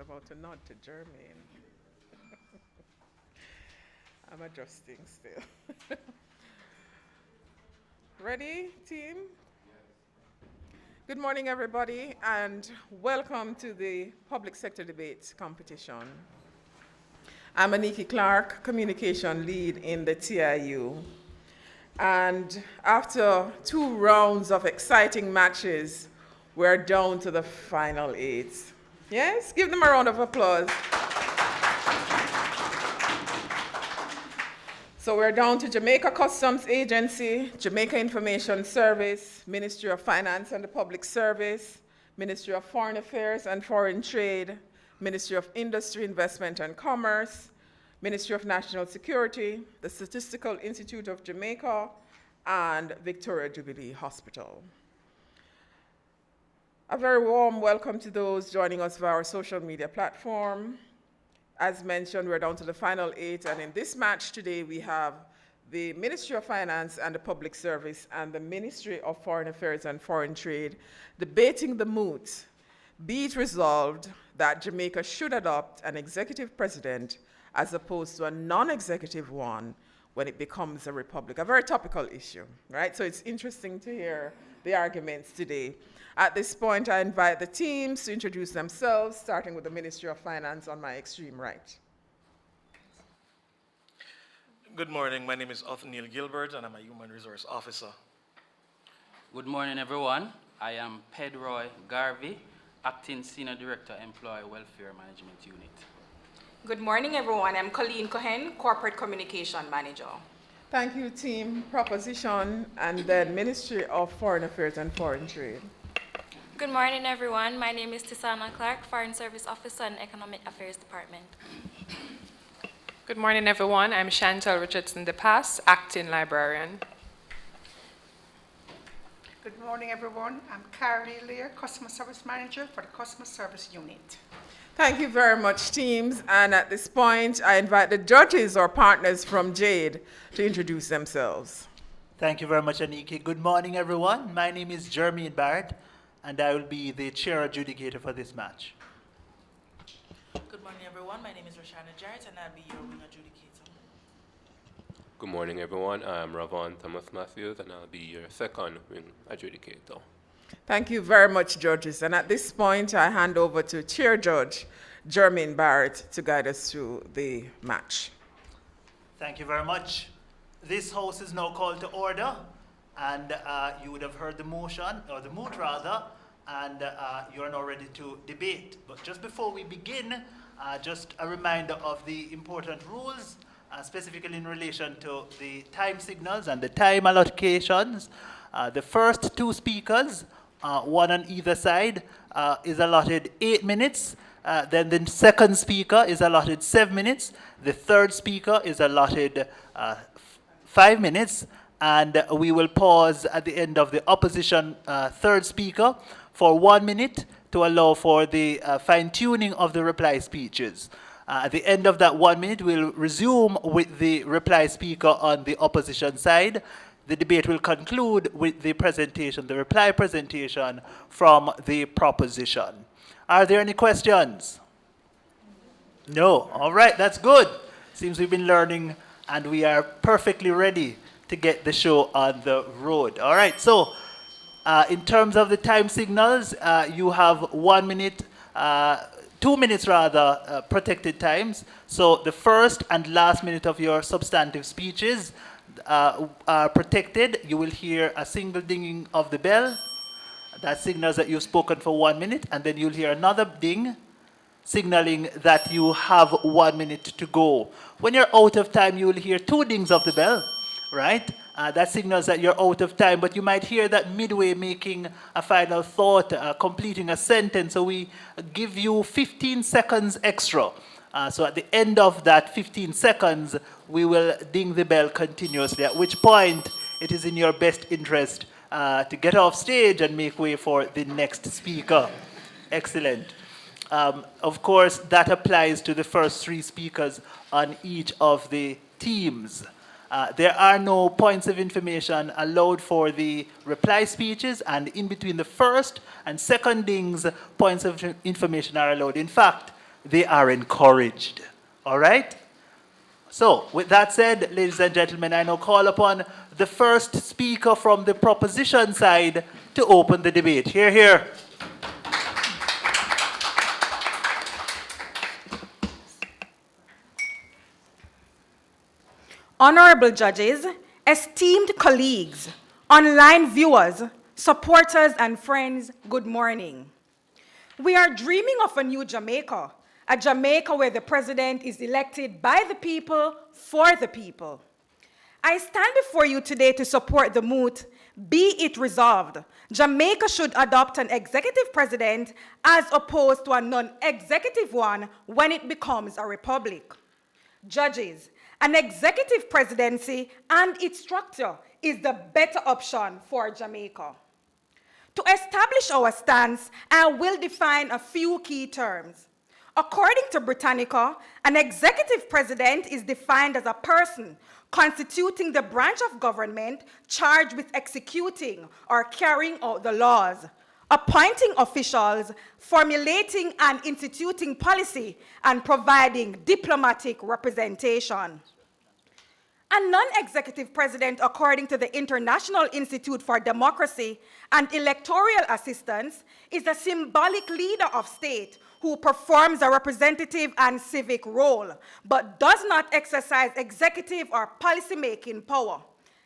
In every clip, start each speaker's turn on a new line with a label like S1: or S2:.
S1: about to nod to Jermaine. I'm adjusting still. Ready, team? Good morning, everybody, and welcome to the Public Sector Debates competition. I'm Aniki Clark, Communication Lead in the TIU. And after 2 rounds of exciting matches, we're down to the final 8. Yes? Give them a round of applause. So we're down to Jamaica Customs Agency, Jamaica Information Service, Ministry of Finance and the Public Service, Ministry of Foreign Affairs and Foreign Trade, Ministry of Industry, Investment and Commerce, Ministry of National Security, the Statistical Institute of Jamaica, and Victoria Jubilee Hospital. A very warm welcome to those joining us via our social media platform. As mentioned, we're down to the final 8, and in this match today, we have the Ministry of Finance and the Public Service and the Ministry of Foreign Affairs and Foreign Trade debating the Moot. Be it resolved that Jamaica should adopt an executive president as opposed to a non-executive one when it becomes a republic. A very topical issue, right? So it's interesting to hear the arguments today. At this point, I invite the teams to introduce themselves, starting with the Ministry of Finance on my extreme right.
S2: Good morning. My name is Othniel Gilbert, and I'm a Human Resource Officer.
S3: Good morning, everyone. I am Pedroy Garvey, Acting Senior Director, Employee Welfare Management Unit.
S4: Good morning, everyone. I'm Colleen Cohen, Corporate Communication Manager.
S1: Thank you, team. Proposition, and then Ministry of Foreign Affairs and Foreign Trade.
S5: Good morning, everyone. My name is Tisana Clark, Foreign Service Officer in Economic Affairs Department.
S6: Good morning, everyone. I'm Chantal Richardson DePass, Acting Librarian.
S7: Good morning, everyone. I'm Carly Lear, Customer Service Manager for the Customer Service Unit.
S1: Thank you very much, teams. And at this point, I invite the judges or partners from JADE to introduce themselves.
S8: Thank you very much, Aniki. Good morning, everyone. My name is Jermaine Barrett, and I will be the chair adjudicator for this match.
S9: Good morning, everyone. My name is Roshana Jarrett, and I'll be your wing adjudicator.
S10: Good morning, everyone. I'm Ravon Thomas Matthews, and I'll be your second wing adjudicator.
S1: Thank you very much, judges. And at this point, I hand over to Chair Judge Jermaine Barrett to guide us through the match.
S8: Thank you very much. This House is now called to order, and you would have heard the motion, or the moot rather, and you are now ready to debate. But just before we begin, just a reminder of the important rules, specifically in relation to the time signals and the time allocations. The first 2 speakers, one on either side, is allotted 8 minutes. Then the second speaker is allotted 7 minutes. The third speaker is allotted 5 minutes. And we will pause at the end of the opposition third speaker for 1 minute to allow for the fine-tuning of the reply speeches. At the end of that 1 minute, we'll resume with the reply speaker on the opposition side. The debate will conclude with the presentation, the reply presentation from the proposition. Are there any questions? No. All right, that's good. Seems we've been learning and we are perfectly ready to get the show on the road. All right, so in terms of the time signals, you have 1 minute, 2 minutes rather, protected times. So the first and last minute of your substantive speeches are protected. You will hear a single dinging of the bell. That signals that you've spoken for 1 minute, and then you'll hear another ding signaling that you have 1 minute to go. When you're out of time, you will hear 2 dings of the bell, right? That signals that you're out of time, but you might hear that midway making a final thought, completing a sentence, so we give you 15 seconds extra. So at the end of that 15 seconds, we will ding the bell continuously, at which point it is in your best interest to get off stage and make way for the next speaker. Excellent. Of course, that applies to the first 3 speakers on each of the teams. There are no points of information allowed for the reply speeches, and in between the first and second dings, points of information are allowed. In fact, they are encouraged. All right? So, with that said, ladies and gentlemen, I now call upon the first speaker from the proposition side to open the debate. Hear, hear.
S4: Honorable judges, esteemed colleagues, online viewers, supporters, and friends, good morning. We are dreaming of a new Jamaica, a Jamaica where the president is elected by the people, for the people. I stand before you today to support the Moot. Be it resolved, Jamaica should adopt an executive president as opposed to a non-executive one when it becomes a republic. Judges, an executive presidency and its structure is the better option for Jamaica. To establish our stance, I will define a few key terms. According to Britannica, an executive president is defined as a person constituting the branch of government charged with executing or carrying out the laws, appointing officials, formulating and instituting policy, and providing diplomatic representation. A non-executive president, according to the International Institute for Democracy and Electoral Assistance, is a symbolic leader of state who performs a representative and civic role, but does not exercise executive or policy-making power.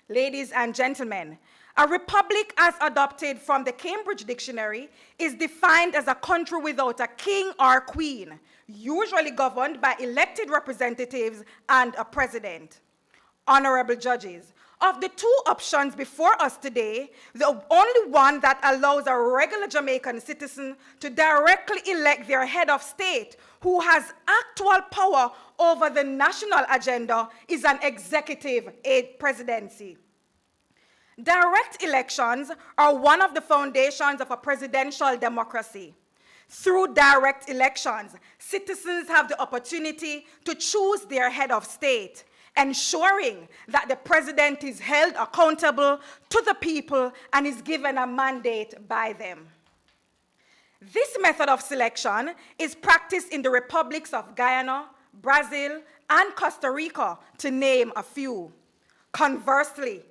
S4: Ladies and gentlemen, a republic as adopted from the Cambridge Dictionary is defined as a country without a king or queen, usually governed by elected representatives and a president. Honorable judges, of the two options before us today, the only one that allows a regular Jamaican citizen to directly elect their head of state who has actual power over the national agenda is an executive presidency. Direct elections are one of the foundations of a presidential democracy. Through direct elections, citizens have the opportunity to choose their head of state, ensuring that the president is held accountable to the people and is given a mandate by them. This method of selection is practiced in the republics of Guyana, Brazil, and Costa Rica, to name a few. Conversely,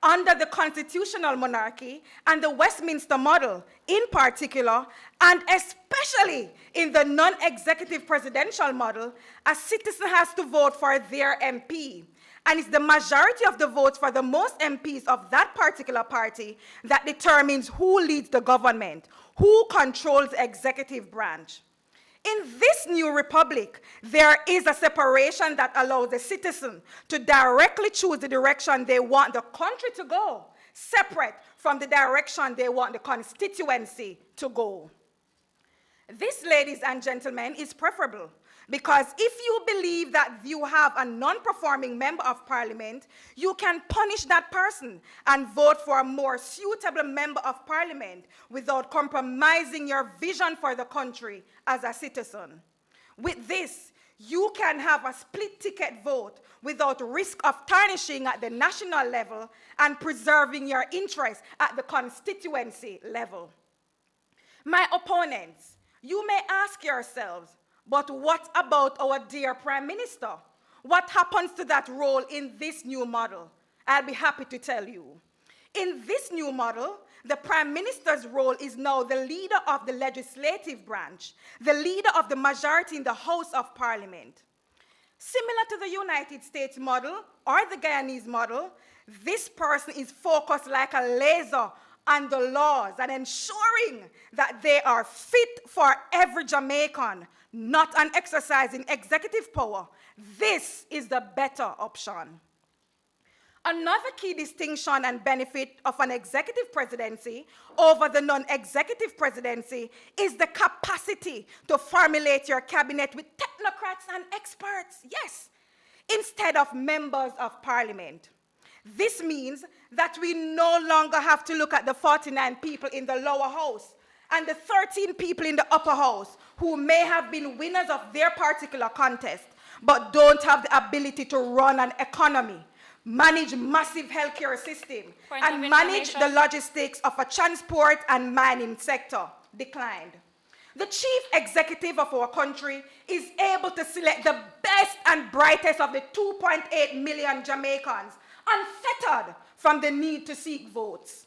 S4: under the constitutional monarchy and the Westminster model in particular, and especially in the non-executive presidential model, a citizen has to vote for their MP. And it's the majority of the votes for the most MPs of that particular party that determines who leads the government, who controls the executive branch. In this new republic, there is a separation that allows the citizen to directly choose the direction they want the country to go, separate from the direction they want the constituency to go. This, ladies and gentlemen, is preferable because if you believe that you have a non-performing member of parliament, you can punish that person and vote for a more suitable member of parliament without compromising your vision for the country as a citizen. With this, you can have a split ticket vote without risk of tarnishing at the national level and preserving your interests at the constituency level. My opponents, you may ask yourselves, but what about our dear Prime Minister? What happens to that role in this new model? I'll be happy to tell you. In this new model, the Prime Minister's role is now the leader of the legislative branch, the leader of the majority in the House of Parliament. Similar to the United States model or the Guyanese model, this person is focused like a laser on the laws and ensuring that they are fit for every Jamaican, not an exercising executive power. This is the better option. Another key distinction and benefit of an executive presidency over the non-executive presidency is the capacity to formulate your cabinet with technocrats and experts, yes, instead of members of parliament. This means that we no longer have to look at the 49 people in the lower house and the 13 people in the upper house who may have been winners of their particular contest, but don't have the ability to run an economy, manage massive healthcare system, and manage the logistics of a transport and mining sector declined. The chief executive of our country is able to select the best and brightest of the 2.8 million Jamaicans, unfettered from the need to seek votes.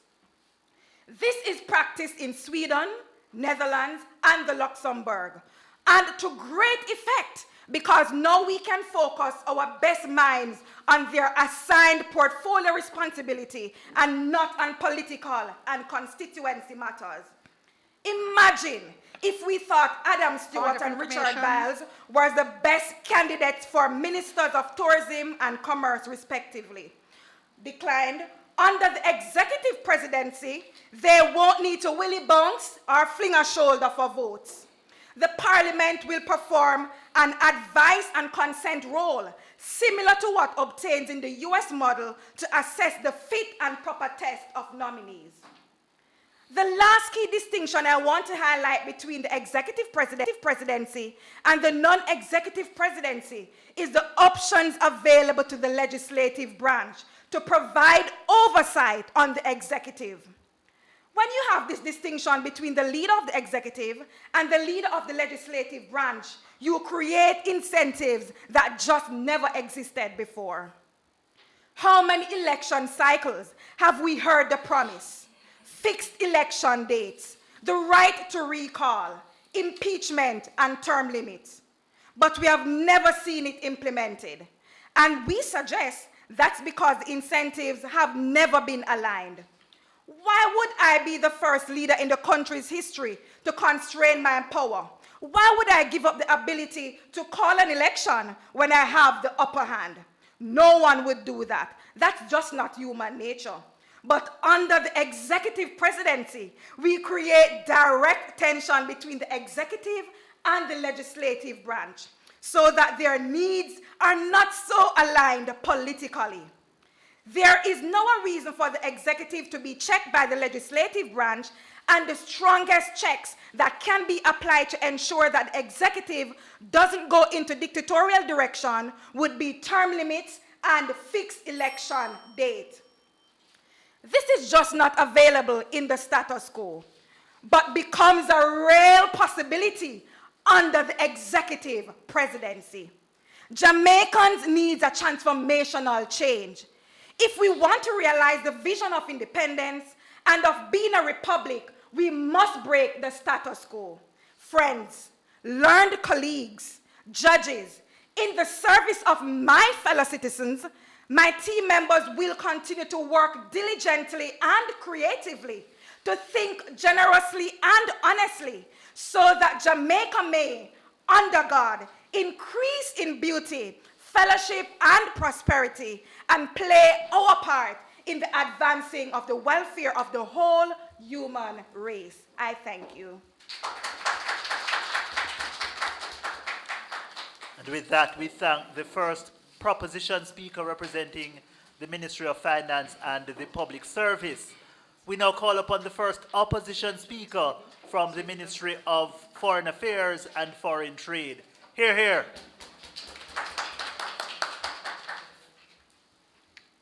S4: This is practiced in Sweden, Netherlands, and the Luxembourg, and to great effect because now we can focus our best minds on their assigned portfolio responsibility and not on political and constituency matters. Imagine if we thought Adam Stewart and Richard Biles were the best candidates for ministers of tourism and commerce, respectively. Declined, under the executive presidency, they won't need to willy bounce or fling a shoulder for votes. The parliament will perform an advice and consent role, similar to what obtains in the US model to assess the fit and proper test of nominees. The last key distinction I want to highlight between the executive presidency and the non-executive presidency is the options available to the legislative branch to provide oversight on the executive. When you have this distinction between the leader of the executive and the leader of the legislative branch, you create incentives that just never existed before. How many election cycles have we heard the promise? Fixed election dates, the right to recall, impeachment, and term limits. But we have never seen it implemented. And we suggest that's because incentives have never been aligned. Why would I be the first leader in the country's history to constrain my power? Why would I give up the ability to call an election when I have the upper hand? No one would do that. That's just not human nature. But under the executive presidency, we create direct tension between the executive and the legislative branch so that their needs are not so aligned politically. There is no reason for the executive to be checked by the legislative branch, and the strongest checks that can be applied to ensure that the executive doesn't go into dictatorial direction would be term limits and fixed election date. This is just not available in the status quo, but becomes a real possibility under the executive presidency. Jamaicans need a transformational change. If we want to realize the vision of independence and of being a republic, we must break the status quo. Friends, learned colleagues, judges, in the service of my fellow citizens, my team members will continue to work diligently and creatively to think generously and honestly so that Jamaica may, under God, increase in beauty, fellowship, and prosperity, and play our part in the advancing of the welfare of the whole human race. I thank you.
S8: And with that, we thank the first proposition speaker representing the Ministry of Finance and the Public Service. We now call upon the first opposition speaker from the Ministry of Foreign Affairs and Foreign Trade. Hear, hear.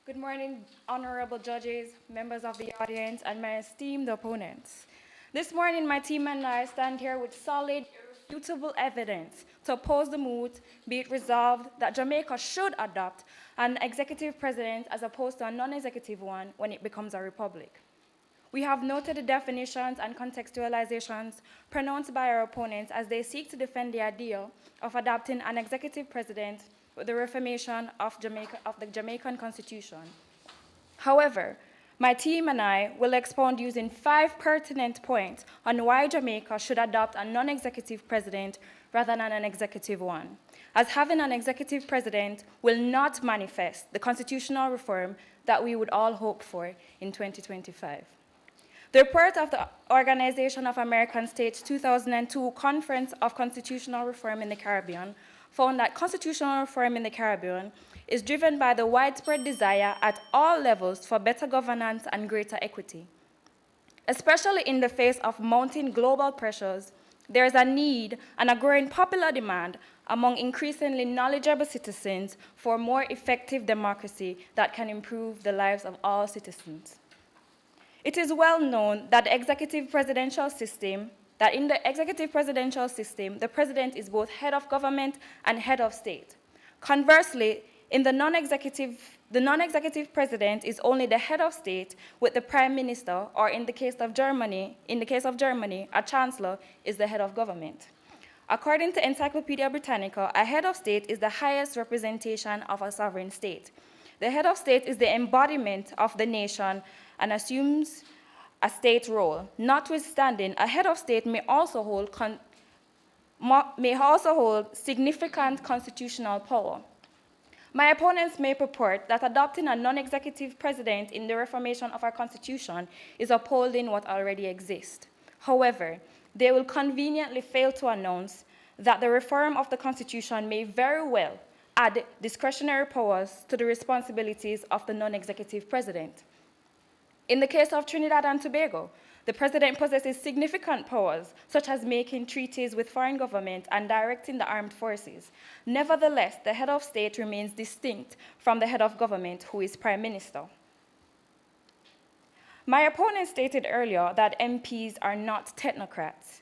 S5: Good morning, honorable judges, members of the audience, and my esteemed opponents. This morning, my team and I stand here with solid, irrefutable evidence to oppose the moot, be it resolved that Jamaica should adopt an executive president as opposed to a non-executive one when it becomes a republic. We have noted the definitions and contextualizations pronounced by our opponents as they seek to defend the idea of adopting an executive president with the reformation of the Jamaican Constitution. However, my team and I will expound using 5 pertinent points on why Jamaica should adopt a non-executive president rather than an executive one, as having an executive president will not manifest the constitutional reform that we would all hope for in 2025. The report of the Organization of American States 2002 Conference of Constitutional Reform in the Caribbean found that constitutional reform in the Caribbean is driven by the widespread desire at all levels for better governance and greater equity. Especially in the face of mounting global pressures, there is a need and a growing popular demand among increasingly knowledgeable citizens for more effective democracy that can improve the lives of all citizens. It is well known that the executive presidential system, that in the executive presidential system, the president is both head of government and head of state. Conversely, in the non-executive president is only the head of state, with the prime minister, or in the case of Germany, a chancellor is the head of government. According to Encyclopedia Britannica, a head of state is the highest representation of a sovereign state. The head of state is the embodiment of the nation and assumes a state role. Notwithstanding, a head of state may also hold significant constitutional power. My opponents may purport that adopting a non-executive president in the reformation of our constitution is upholding what already exists. However, they will conveniently fail to announce that the reform of the constitution may very well add discretionary powers to the responsibilities of the non-executive president. In the case of Trinidad and Tobago, the president possesses significant powers, such as making treaties with foreign governments and directing the armed forces. Nevertheless, the head of state remains distinct from the head of government, who is prime minister. My opponent stated earlier that MPs are not technocrats.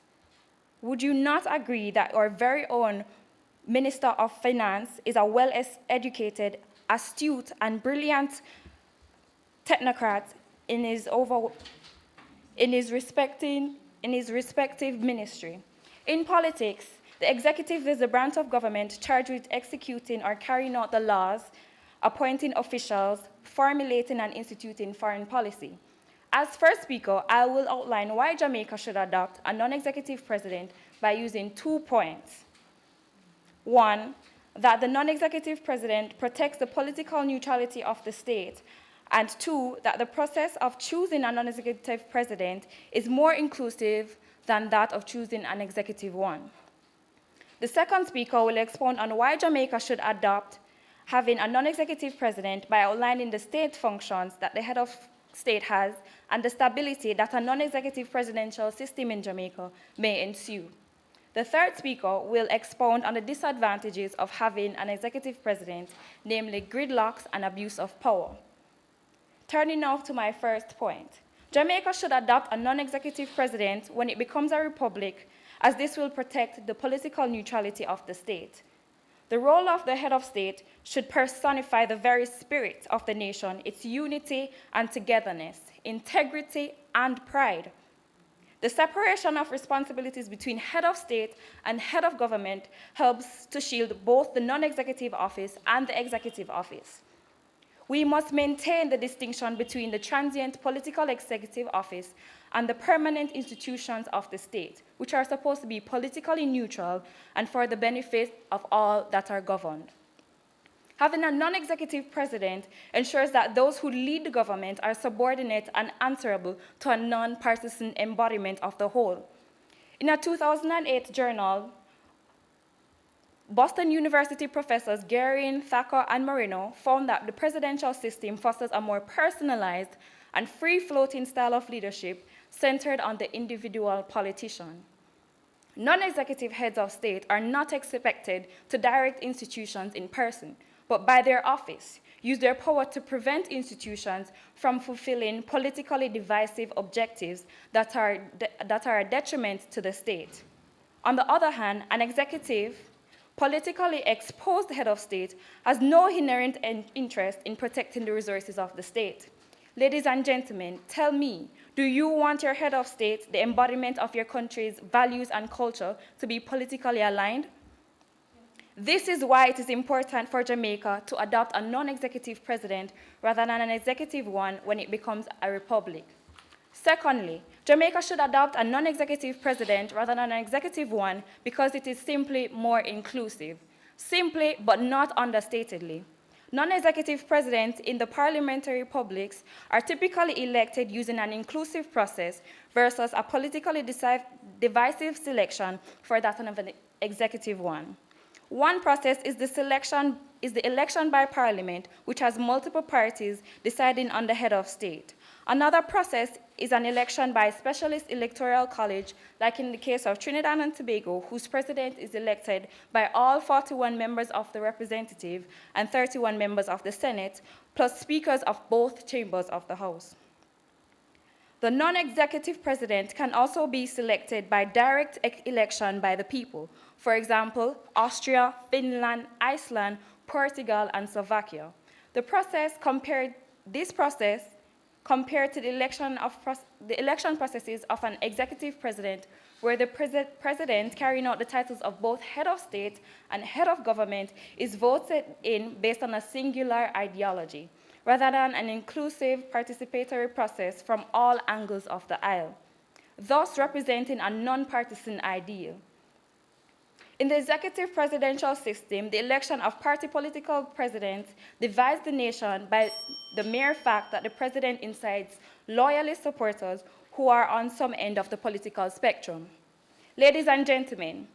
S5: Would you not agree that our very own Minister of Finance is a well-educated, astute, and brilliant technocrat in his respective ministry? In politics, the executive is the branch of government charged with executing or carrying out the laws, appointing officials, formulating and instituting foreign policy. As first speaker, I will outline why Jamaica should adopt a non-executive president by using 2 points. One, that the non-executive president protects the political neutrality of the state, and two, that the process of choosing a non-executive president is more inclusive than that of choosing an executive one. The second speaker will expound on why Jamaica should adopt having a non-executive president by outlining the state functions that the head of state has and the stability that a non-executive presidential system in Jamaica may ensue. The third speaker will expound on the disadvantages of having an executive president, namely gridlocks and abuse of power. Turning now to my first point. Jamaica should adopt a non-executive president when it becomes a republic, as this will protect the political neutrality of the state. The role of the head of state should personify the very spirit of the nation, its unity and togetherness, integrity and pride. The separation of responsibilities between head of state and head of government helps to shield both the non-executive office and the executive office. We must maintain the distinction between the transient political executive office and the permanent institutions of the state, which are supposed to be politically neutral and for the benefit of all that are governed. Having a non-executive president ensures that those who lead the government are subordinate and answerable to a non-partisan embodiment of the whole. In a 2008 journal, Boston University professors Guerin, Thacker, and Marino found that the presidential system fosters a more personalized and free-floating style of leadership centered on the individual politician. Non-executive heads of state are not expected to direct institutions in person, but by their office, use their power to prevent institutions from fulfilling politically divisive objectives that are a detriment to the state. On the other hand, an executive, politically exposed head of state has no inherent interest in protecting the resources of the state. Ladies and gentlemen, tell me, do you want your head of state, the embodiment of your country's values and culture, to be politically aligned? This is why it is important for Jamaica to adopt a non-executive president rather than an executive one when it becomes a republic. Secondly, Jamaica should adopt a non-executive president rather than an executive one because it is simply more inclusive. Simply, but not understatedly. Non-executive presidents in the parliamentary republics are typically elected using an inclusive process versus a politically divisive selection for that of an executive one. One process is the election by parliament, which has multiple parties deciding on the head of state. Another process is an election by a specialist electoral college, like in the case of Trinidad and Tobago, whose president is elected by all 41 members of the representative and 31 members of the Senate, plus speakers of both chambers of the House. The non-executive president can also be selected by direct election by the people. For example, Austria, Finland, Iceland, Portugal, and Slovakia. This process compared to the election processes of an executive president, where the president carrying out the titles of both head of state and head of government is voted in based on a singular ideology, rather than an inclusive participatory process from all angles of the aisle, thus representing a non-partisan ideal. In the executive presidential system, the election of party political presidents divides the nation by the mere fact that the president incites loyalist supporters who are on some end of the political spectrum. Ladies and gentlemen,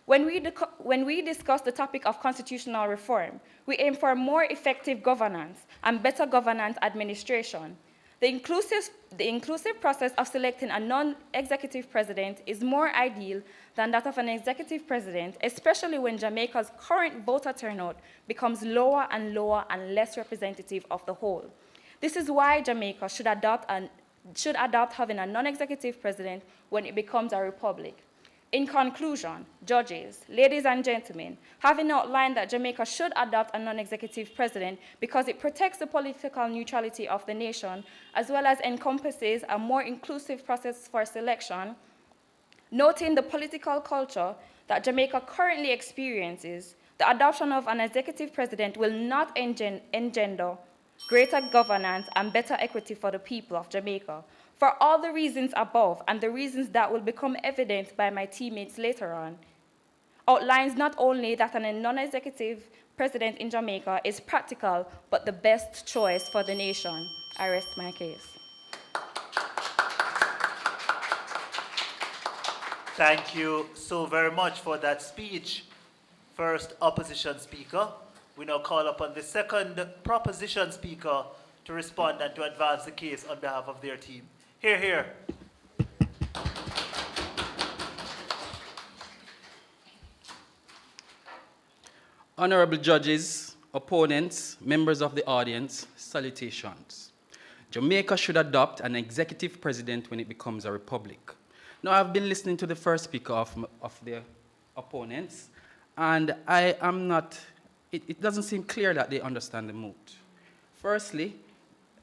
S5: when we discuss the topic of constitutional reform, we aim for more effective governance and better governance administration. The inclusive process of selecting a non-executive president is more ideal than that of an executive president, especially when Jamaica's current voter turnout becomes lower and lower and less representative of the whole. This is why Jamaica should adopt having a non-executive president when it becomes a republic. In conclusion, judges, ladies and gentlemen, having outlined that Jamaica should adopt a non-executive president because it protects the political neutrality of the nation, as well as encompasses a more inclusive process for selection, noting the political culture that Jamaica currently experiences, the adoption of an executive president will not engender greater governance and better equity for the people of Jamaica. For all the reasons above and the reasons that will become evident by my teammates later on, outlines not only that a non-executive president in Jamaica is practical, but the best choice for the nation. I rest my case.
S8: Thank you so very much for that speech. First opposition speaker. We now call upon the second proposition speaker to respond and to advance the case on behalf of their team. Hear, hear.
S3: Honorable judges, opponents, members of the audience, salutations. Jamaica should adopt an executive president when it becomes a republic. Now, I've been listening to the first speaker of the opponents, and I am not, it doesn't seem clear that they understand the moot. Firstly,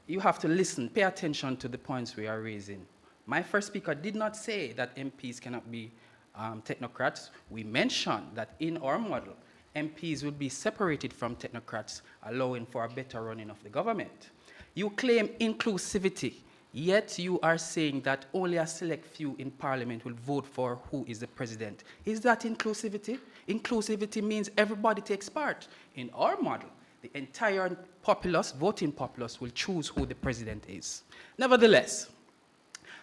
S3: you have to listen, pay attention to the points we are raising. My first speaker did not say that MPs cannot be technocrats. We mentioned that in our model, MPs will be separated from technocrats, allowing for a better running of the government. You claim inclusivity, yet you are saying that only a select few in parliament will vote for who is the president. Is that inclusivity? Inclusivity means everybody takes part. In our model, the entire populace, voting populace, will choose who the president is. Nevertheless,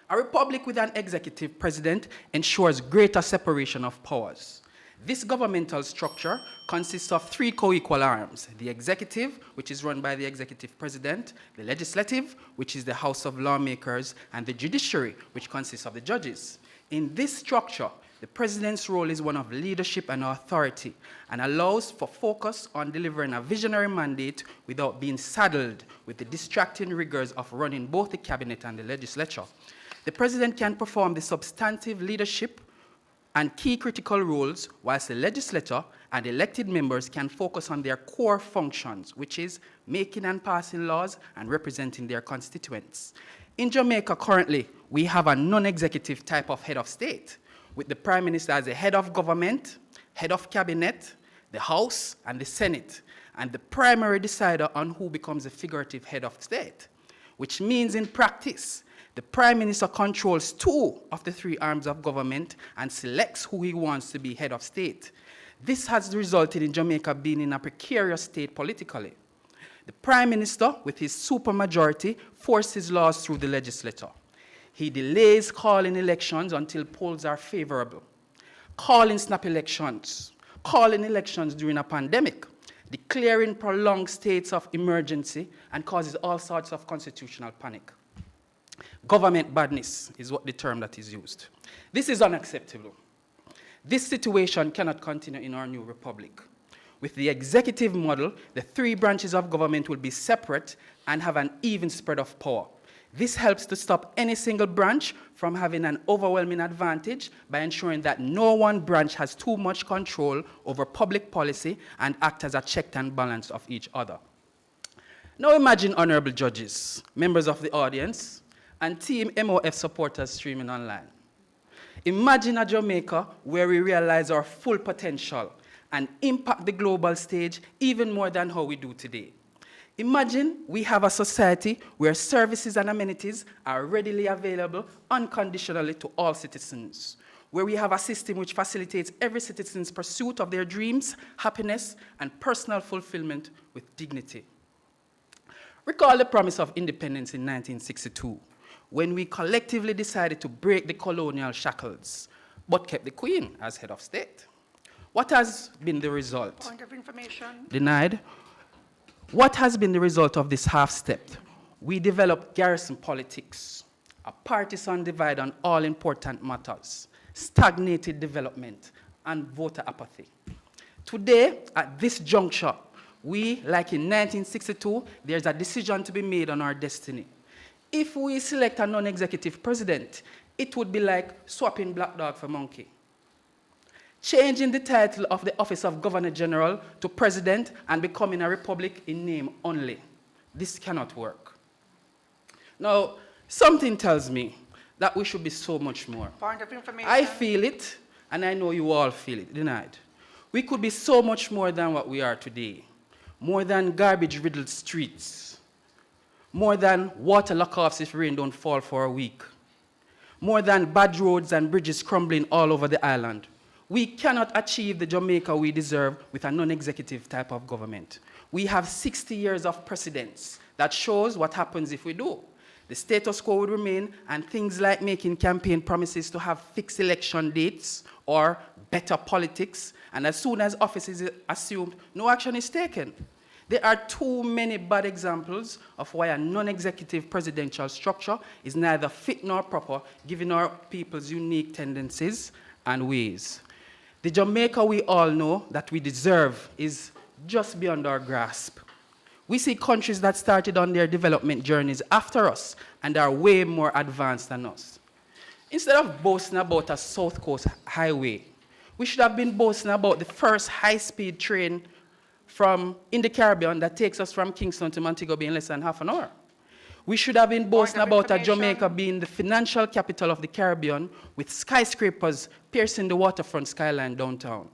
S3: a republic with an executive president ensures greater separation of powers. This governmental structure consists of three co-equal arms: the executive, which is run by the executive president, the legislative, which is the House of Lawmakers, and the judiciary, which consists of the judges. In this structure, the president's role is one of leadership and authority and allows for focus on delivering a visionary mandate without being saddled with the distracting rigors of running both the cabinet and the legislature. The president can perform the substantive leadership and key critical roles, whilst the legislature and elected members can focus on their core functions, which is making and passing laws and representing their constituents. In Jamaica currently, we have a non-executive type of head of state, with the Prime Minister as the head of government, head of cabinet, the House, and the Senate, and the primary decider on who becomes the figurative head of state, which means in practice, the Prime Minister controls two of the three arms of government and selects who he wants to be head of state. This has resulted in Jamaica being in a precarious state politically. The Prime Minister, with his supermajority, forces laws through the legislature. He delays calling elections until polls are favorable, calling snap elections, calling elections during a pandemic, declaring prolonged states of emergency, and causes all sorts of constitutional panic. Government badness is what the term that is used. This is unacceptable. This situation cannot continue in our new republic. With the executive model, the three branches of government will be separate and have an even spread of power. This helps to stop any single branch from having an overwhelming advantage by ensuring that no one branch has too much control over public policy and act as a check and balance of each other. Now imagine honorable judges, members of the audience, and Team MOF supporters streaming online. Imagine a Jamaica where we realize our full potential and impact the global stage even more than how we do today. Imagine we have a society where services and amenities are readily available unconditionally to all citizens, where we have a system which facilitates every citizen's pursuit of their dreams, happiness, and personal fulfillment with dignity. Recall the promise of independence in 1962, when we collectively decided to break the colonial shackles, but kept the Queen as head of state. What has been the result?
S7: Point of information.
S3: Denied. What has been the result of this half step? We developed garrison politics, a partisan divide on all important matters, stagnated development, and voter apathy. Today, at this juncture, we, like in 1962, there's a decision to be made on our destiny. If we select a non-executive president, it would be like swapping black dog for monkey. Changing the title of the office of Governor General to President and becoming a republic in name only. This cannot work. Now, something tells me that we should be so much more.
S7: Point of information.
S3: I feel it, and I know you all feel it. Denied. We could be so much more than what we are today. More than garbage-riddled streets. More than water lockoffs if rain don't fall for a week. More than bad roads and bridges crumbling all over the island. We cannot achieve the Jamaica we deserve with a non-executive type of government. We have 60 years of precedence that shows what happens if we do. The status quo would remain, and things like making campaign promises to have fixed election dates or better politics, and as soon as office is assumed, no action is taken. There are too many bad examples of why a non-executive presidential structure is neither fit nor proper, given our people's unique tendencies and ways. The Jamaica we all know that we deserve is just beyond our grasp. We see countries that started on their development journeys after us and are way more advanced than us. Instead of boasting about a South Coast highway, we should have been boasting about the first high-speed train in the Caribbean that takes us from Kingston to Montego Bay in less than half an hour. We should have been boasting about Jamaica being the financial capital of the Caribbean with skyscrapers piercing the waterfront skyline downtown.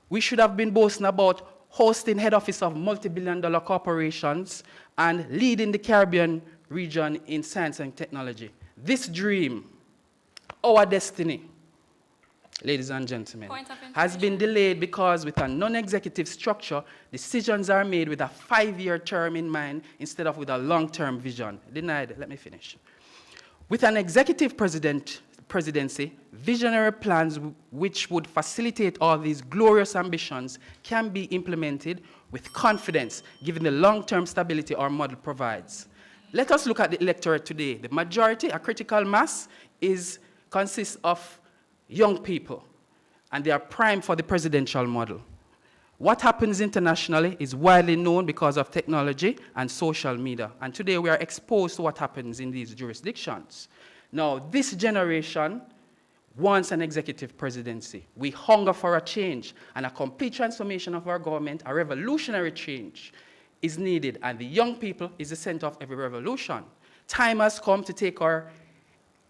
S3: We should have been boasting about hosting head office of multi-billion-dollar corporations and leading the Caribbean region in science and technology. This dream, our destiny, ladies and gentlemen, has been delayed because with a non-executive structure, decisions are made with a 5-year term in mind instead of with a long-term vision. Denied, let me finish. With an executive presidency, visionary plans which would facilitate all these glorious ambitions can be implemented with confidence, given the long-term stability our model provides. Let us look at the electorate today. The majority, a critical mass, consists of young people, and they are primed for the presidential model. What happens internationally is widely known because of technology and social media, and today we are exposed to what happens in these jurisdictions. Now, this generation wants an executive presidency. We hunger for a change, and a complete transformation of our government, a revolutionary change, is needed, and the young people is the center of every revolution. Time has come to take our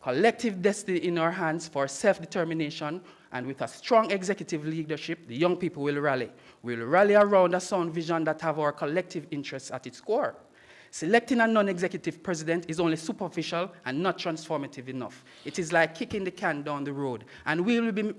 S3: collective destiny in our hands for self-determination, and with a strong executive leadership, the young people will rally. We'll rally around a sound vision that have our collective interests at its core. Selecting a non-executive president is only superficial and not transformative enough. It is like kicking the can down the road, and we will be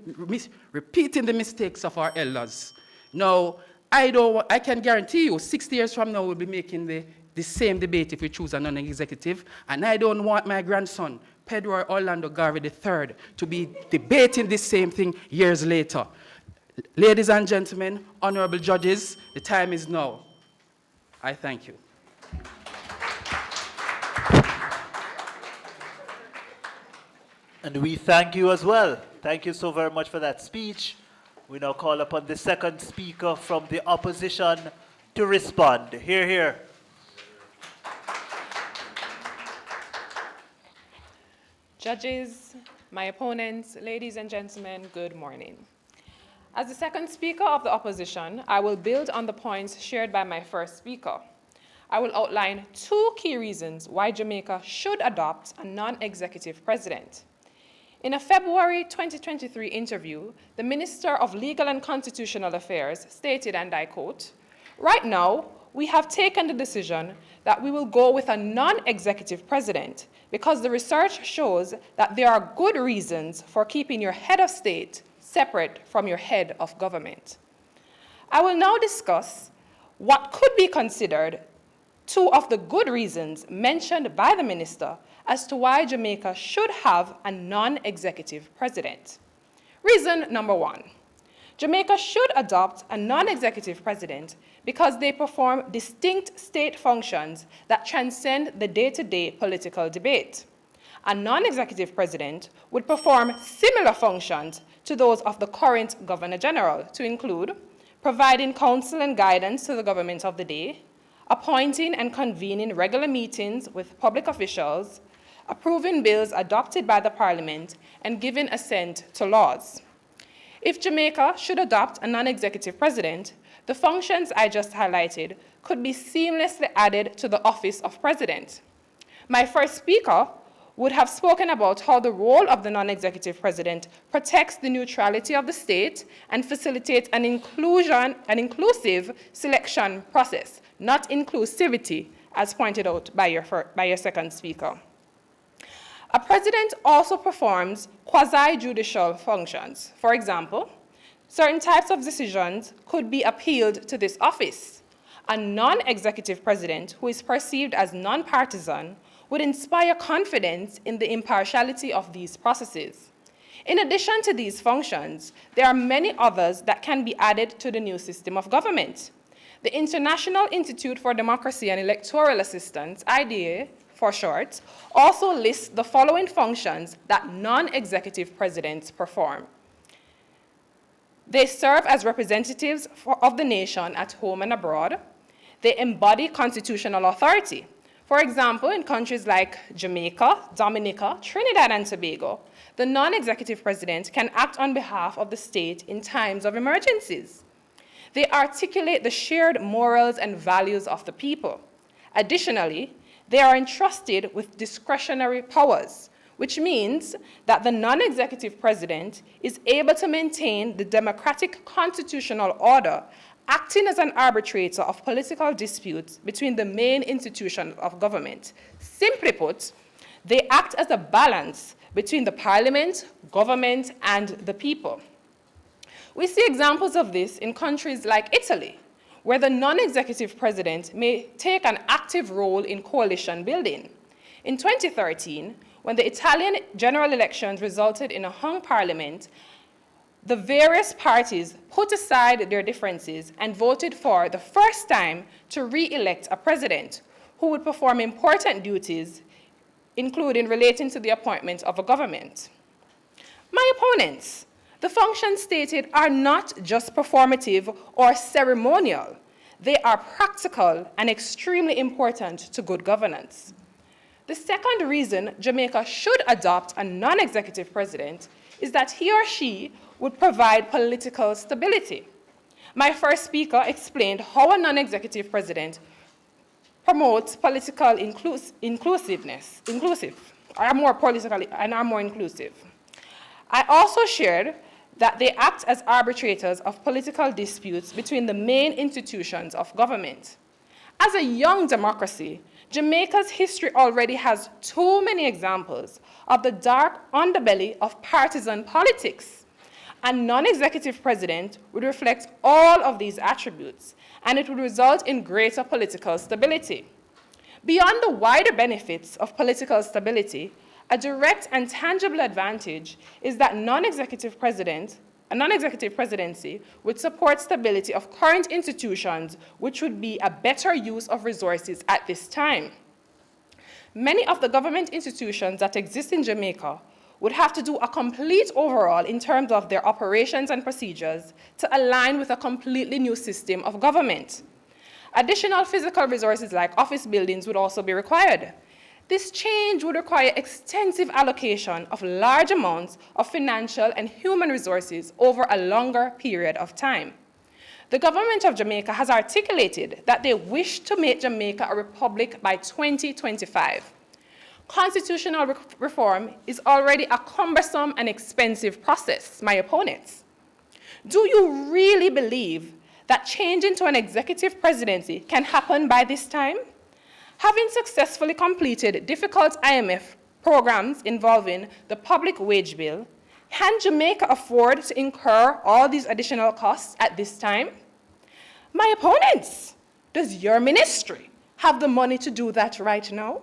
S3: repeating the mistakes of our elders. Now, I can guarantee you, 60 years from now, we'll be making the same debate if we choose a non-executive, and I don't want my grandson, Pedro Orlando Garvey III, to be debating this same thing years later. Ladies and gentlemen, honorable judges, the time is now. I thank you.
S8: And we thank you as well. Thank you so very much for that speech. We now call upon the second speaker from the opposition to respond. Hear, hear.
S6: Judges, my opponents, ladies and gentlemen, good morning. As the second speaker of the opposition, I will build on the points shared by my first speaker. I will outline 2 key reasons why Jamaica should adopt a non-executive president. In a February 2023 interview, the Minister of Legal and Constitutional Affairs stated, and I quote, "Right now, we have taken the decision that we will go with a non-executive president because the research shows that there are good reasons for keeping your head of state separate from your head of government." I will now discuss what could be considered 2 of the good reasons mentioned by the minister as to why Jamaica should have a non-executive president. Reason number 1, Jamaica should adopt a non-executive president because they perform distinct state functions that transcend the day-to-day political debate. A non-executive president would perform similar functions to those of the current Governor General, to include providing counsel and guidance to the government of the day, appointing and convening regular meetings with public officials, approving bills adopted by the Parliament, and giving assent to laws. If Jamaica should adopt a non-executive president, the functions I just highlighted could be seamlessly added to the office of president. My first speaker would have spoken about how the role of the non-executive president protects the neutrality of the state and facilitates an inclusive selection process, not inclusivity, as pointed out by your second speaker. A president also performs quasi-judicial functions. For example, certain types of decisions could be appealed to this office. A non-executive president who is perceived as non-partisan would inspire confidence in the impartiality of these processes. In addition to these functions, there are many others that can be added to the new system of government. The International Institute for Democracy and Electoral Assistance, IDA for short, also lists the following functions that non-executive presidents perform. They serve as representatives of the nation at home and abroad. They embody constitutional authority. For example, in countries like Jamaica, Dominica, Trinidad and Tobago, the non-executive president can act on behalf of the state in times of emergencies. They articulate the shared morals and values of the people. Additionally, they are entrusted with discretionary powers, which means that the non-executive president is able to maintain the democratic constitutional order, acting as an arbitrator of political disputes between the main institutions of government. Simply put, they act as a balance between the parliament, government, and the people. We see examples of this in countries like Italy, where the non-executive president may take an active role in coalition building. In 2013, when the Italian general elections resulted in a hung parliament, the various parties put aside their differences and voted for the first time to re-elect a president who would perform important duties, including relating to the appointment of a government. My opponents, the functions stated are not just performative or ceremonial. They are practical and extremely important to good governance. The second reason Jamaica should adopt a non-executive president is that he or she would provide political stability. My first speaker explained how a non-executive president promotes political inclusive, are more inclusive. I also shared that they act as arbitrators of political disputes between the main institutions of government. As a young democracy, Jamaica's history already has too many examples of the dark underbelly of partisan politics. A non-executive president would reflect all of these attributes, and it would result in greater political stability. Beyond the wider benefits of political stability, a direct and tangible advantage is that a non-executive presidency would support stability of current institutions, which would be a better use of resources at this time. Many of the government institutions that exist in Jamaica would have to do a complete overhaul in terms of their operations and procedures to align with a completely new system of government. Additional physical resources like office buildings would also be required. This change would require extensive allocation of large amounts of financial and human resources over a longer period of time. The government of Jamaica has articulated that they wish to make Jamaica a republic by 2025. Constitutional reform is already a cumbersome and expensive process, my opponents. Do you really believe that changing to an executive presidency can happen by this time? Having successfully completed difficult IMF programs involving the public wage bill, can Jamaica afford to incur all these additional costs at this time? My opponents, does your ministry have the money to do that right now?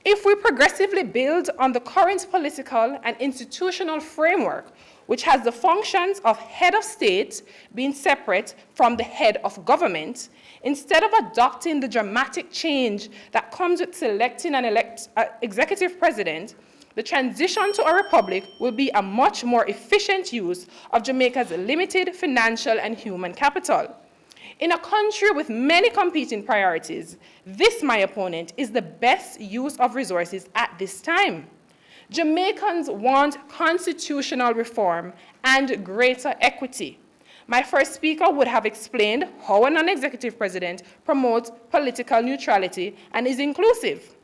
S6: If we progressively build on the current political and institutional framework, which has the functions of head of state being separate from the head of government, instead of adopting the dramatic change that comes with selecting an executive president, the transition to a republic will be a much more efficient use of Jamaica's limited financial and human capital. In a country with many competing priorities, this, my opponent, is the best use of resources at this time. Jamaicans want constitutional reform and greater equity. My first speaker would have explained how a non-executive president promotes political neutrality and is inclusive.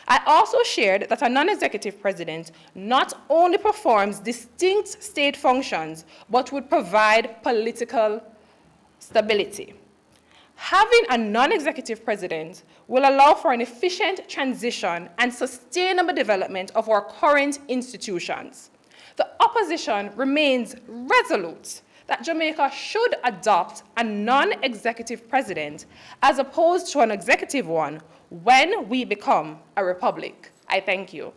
S6: I also shared that a non-executive president not only performs distinct state functions, but would provide political stability. Having a non-executive president will allow for an efficient transition and sustainable development of our current institutions. The opposition remains resolute that Jamaica should adopt a non-executive president as opposed to an executive one when we become a republic. I thank you.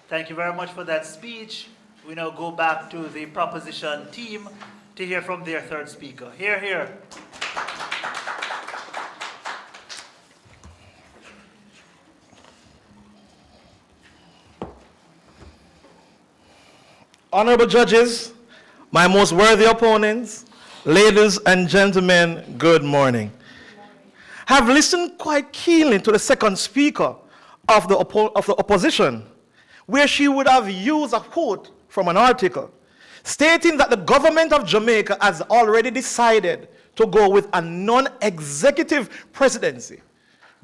S8: Thank you very much for that speech. We now go back to the proposition team to hear from their third speaker. Hear, hear.
S11: Honorable judges, my most worthy opponents, ladies and gentlemen, good morning. I have listened quite keenly to the second speaker of the opposition, where she would have used a quote from an article stating that the government of Jamaica has already decided to go with a non-executive presidency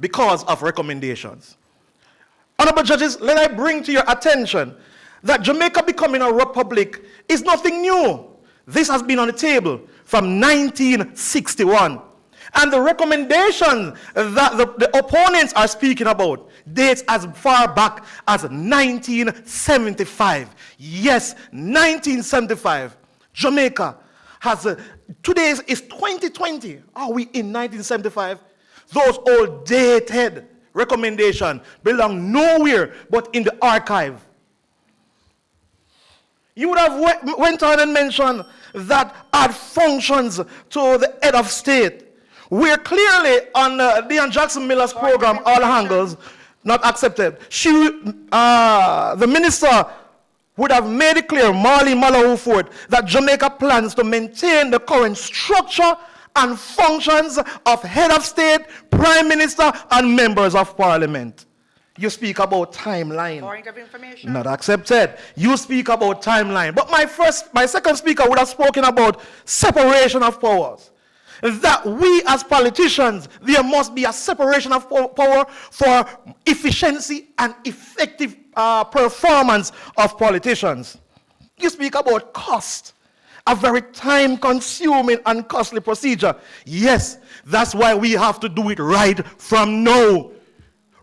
S11: because of recommendations. Honorable judges, let I bring to your attention that Jamaica becoming a republic is nothing new. This has been on the table from 1961. And the recommendation that the opponents are speaking about dates as far back as 1975. Yes, 1975. Jamaica has, today is 2020. Are we in 1975? Those old dated recommendations belong nowhere but in the archive. You would have went on and mentioned that add functions to the head of state. We're clearly on Dean Jackson Miller's program, All Angles, not accepted. The minister would have made it clear, Marlene Malahou-Ford, that Jamaica plans to maintain the current structure and functions of head of state, prime minister, and members of parliament. You speak about timeline.
S7: Point of information.
S11: Not accepted. You speak about timeline. But my second speaker would have spoken about separation of powers. That we as politicians, there must be a separation of power for efficiency and effective performance of politicians. You speak about cost, a very time-consuming and costly procedure. Yes, that's why we have to do it right from now.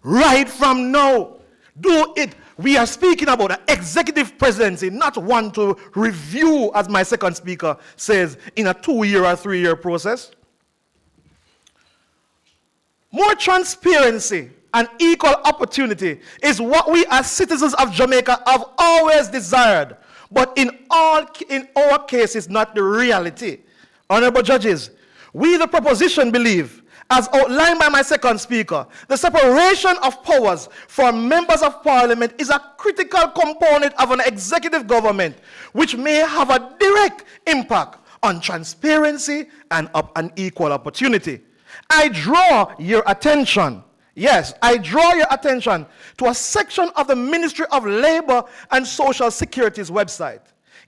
S11: Right from now. Do it. We are speaking about an executive presidency, not one to review, as my second speaker says, in a 2-year or 3-year process. More transparency and equal opportunity is what we as citizens of Jamaica have always desired, but in our cases, not the reality. Honorable judges, we the proposition believe, as outlined by my second speaker, the separation of powers for members of parliament is a critical component of an executive government, which may have a direct impact on transparency and equal opportunity. I draw your attention, yes, I draw your attention to a section of the Ministry of Labor and Social Security's website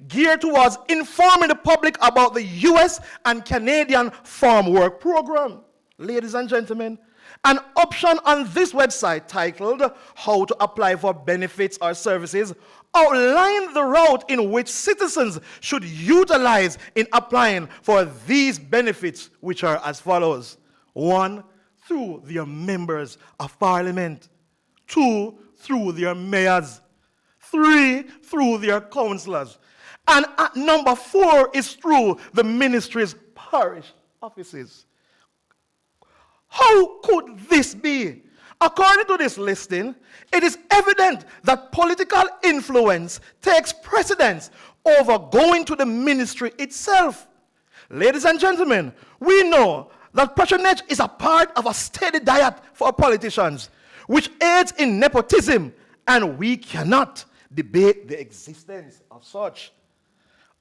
S11: geared towards informing the public about the US and Canadian farm work program. Ladies and gentlemen, an option on this website titled How to Apply for Benefits or Services outline the route in which citizens should utilize in applying for these benefits, which are as follows. 1, through their members of parliament. 2, through their mayors. 3, through their councillors. And at number 4 is through the ministry's parish offices. How could this be? According to this listing, it is evident that political influence takes precedence over going to the ministry itself. Ladies and gentlemen, we know that patronage is a part of a steady diet for politicians, which aids in nepotism, and we cannot debate the existence of such.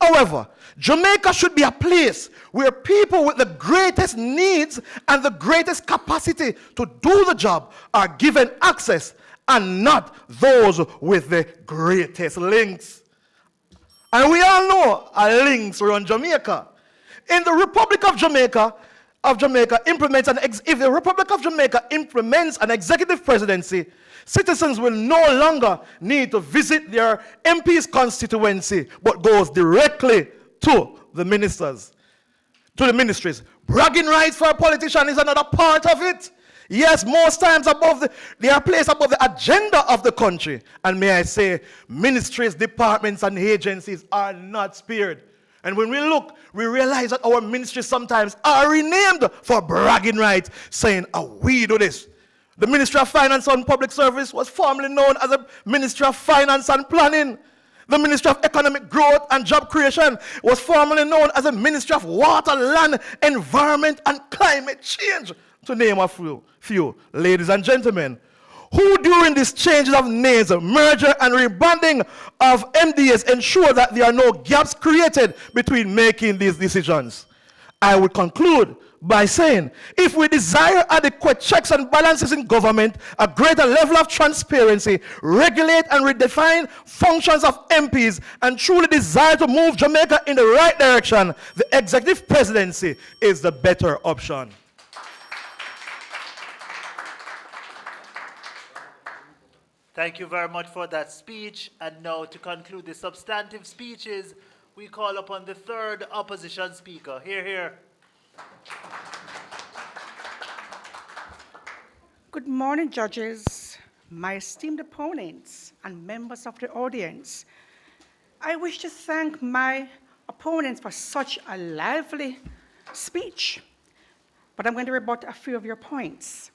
S11: However, Jamaica should be a place where people with the greatest needs and the greatest capacity to do the job are given access, and not those with the greatest links. And we all know our links around Jamaica. In the Republic of Jamaica, if the Republic of Jamaica implements an executive presidency, citizens will no longer need to visit their MP's constituency, but goes directly to the ministries. Bragging rights for a politician is another part of it. Yes, most times they are placed above the agenda of the country. And may I say, ministries, departments, and agencies are not spared. And when we look, we realize that our ministries sometimes are renamed for bragging rights, saying, we do this. The Ministry of Finance and Public Service was formerly known as the Ministry of Finance and Planning. The Ministry of Economic Growth and Job Creation was formerly known as the Ministry of Water, Land, Environment, and Climate Change, to name a few. Ladies and gentlemen, who during these changes of names, merger, and rebranding of MDAs ensure that there are no gaps created between making these decisions? I would conclude by saying, if we desire adequate checks and balances in government, a greater level of transparency, regulate and redefine functions of MPs, and truly desire to move Jamaica in the right direction, the executive presidency is the better option.
S8: Thank you very much for that speech. And now, to conclude the substantive speeches, we call upon the third opposition speaker. Hear, hear.
S7: Good morning, judges, my esteemed opponents, and members of the audience. I wish to thank my opponents for such a lively speech, but I'm going to rebut a few of your points.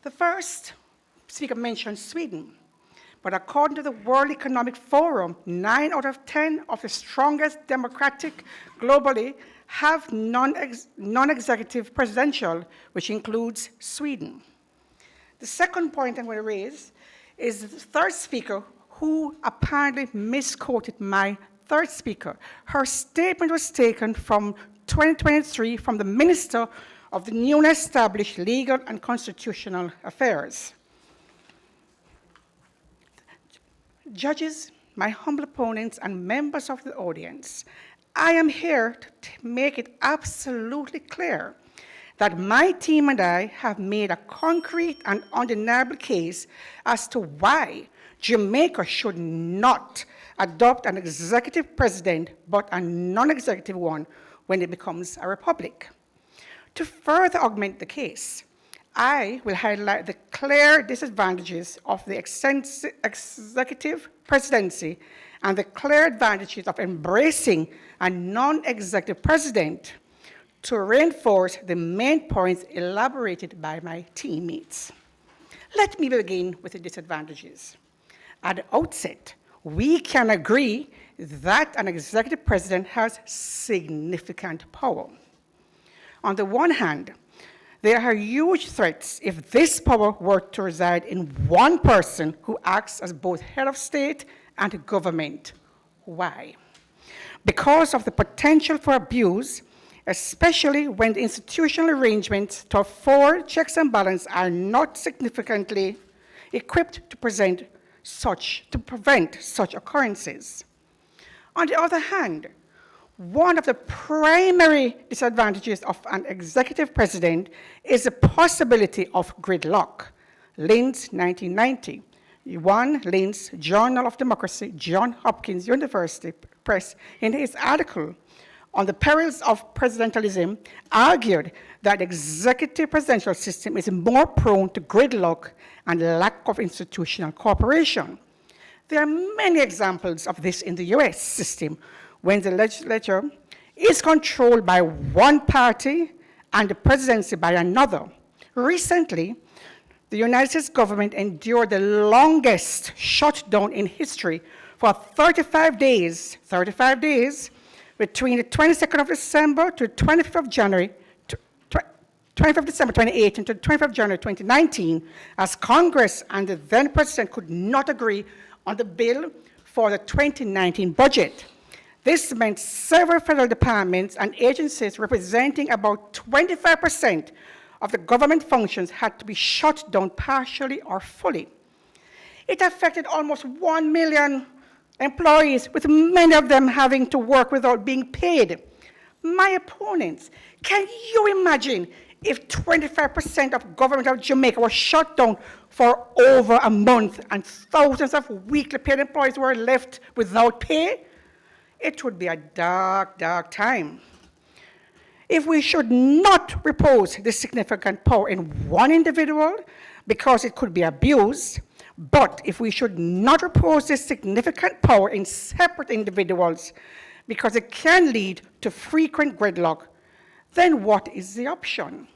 S7: The first speaker mentioned Sweden. But according to the World Economic Forum, 9 out of 10 of the strongest democratic globally have non-executive presidential, which includes Sweden. The second point I'm going to raise is the third speaker, who apparently misquoted my third speaker. Her statement was taken from 2023 from the Minister of the newly established Legal and Constitutional Affairs. Judges, my humble opponents, and members of the audience, I am here to make it absolutely clear that my team and I have made a concrete and undeniable case as to why Jamaica should not adopt an executive president, but a non-executive one when it becomes a republic. To further augment the case, I will highlight the clear disadvantages of the executive presidency and the clear advantages of embracing a non-executive president to reinforce the main points elaborated by my teammates. Let me begin with the disadvantages. At the outset, we can agree that an executive president has significant power. On the one hand, there are huge threats if this power were to reside in one person who acts as both head of state and government. Why? Because of the potential for abuse, especially when the institutional arrangements to afford checks and balances are not significantly equipped to prevent such occurrences. On the other hand, one of the primary disadvantages of an executive president is the possibility of gridlock. Linz, 1990. Linz, Journal of Democracy, Johns Hopkins University Press, in his article on the perils of presidentialism, argued that the executive presidential system is more prone to gridlock and lack of institutional cooperation. There are many examples of this in the US system, when the legislature is controlled by one party and the presidency by another. Recently, the United States government endured the longest shutdown in history for 35 days, between the 22nd of December to 25th of January, 25th of December 2018 to 25th of January 2019, as Congress and the then president could not agree on the bill for the 2019 budget. This meant several federal departments and agencies representing about 25% of the government functions had to be shut down partially or fully. It affected almost 1 million employees, with many of them having to work without being paid. My opponents, can you imagine if 25% of government of Jamaica was shut down for over a month and thousands of weekly paid employees were left without pay? It would be a dark, dark time. If we should not repose this significant power in one individual because it could be abused, but if we should not repose this significant power in separate individuals because it can lead to frequent gridlock, then what is the option?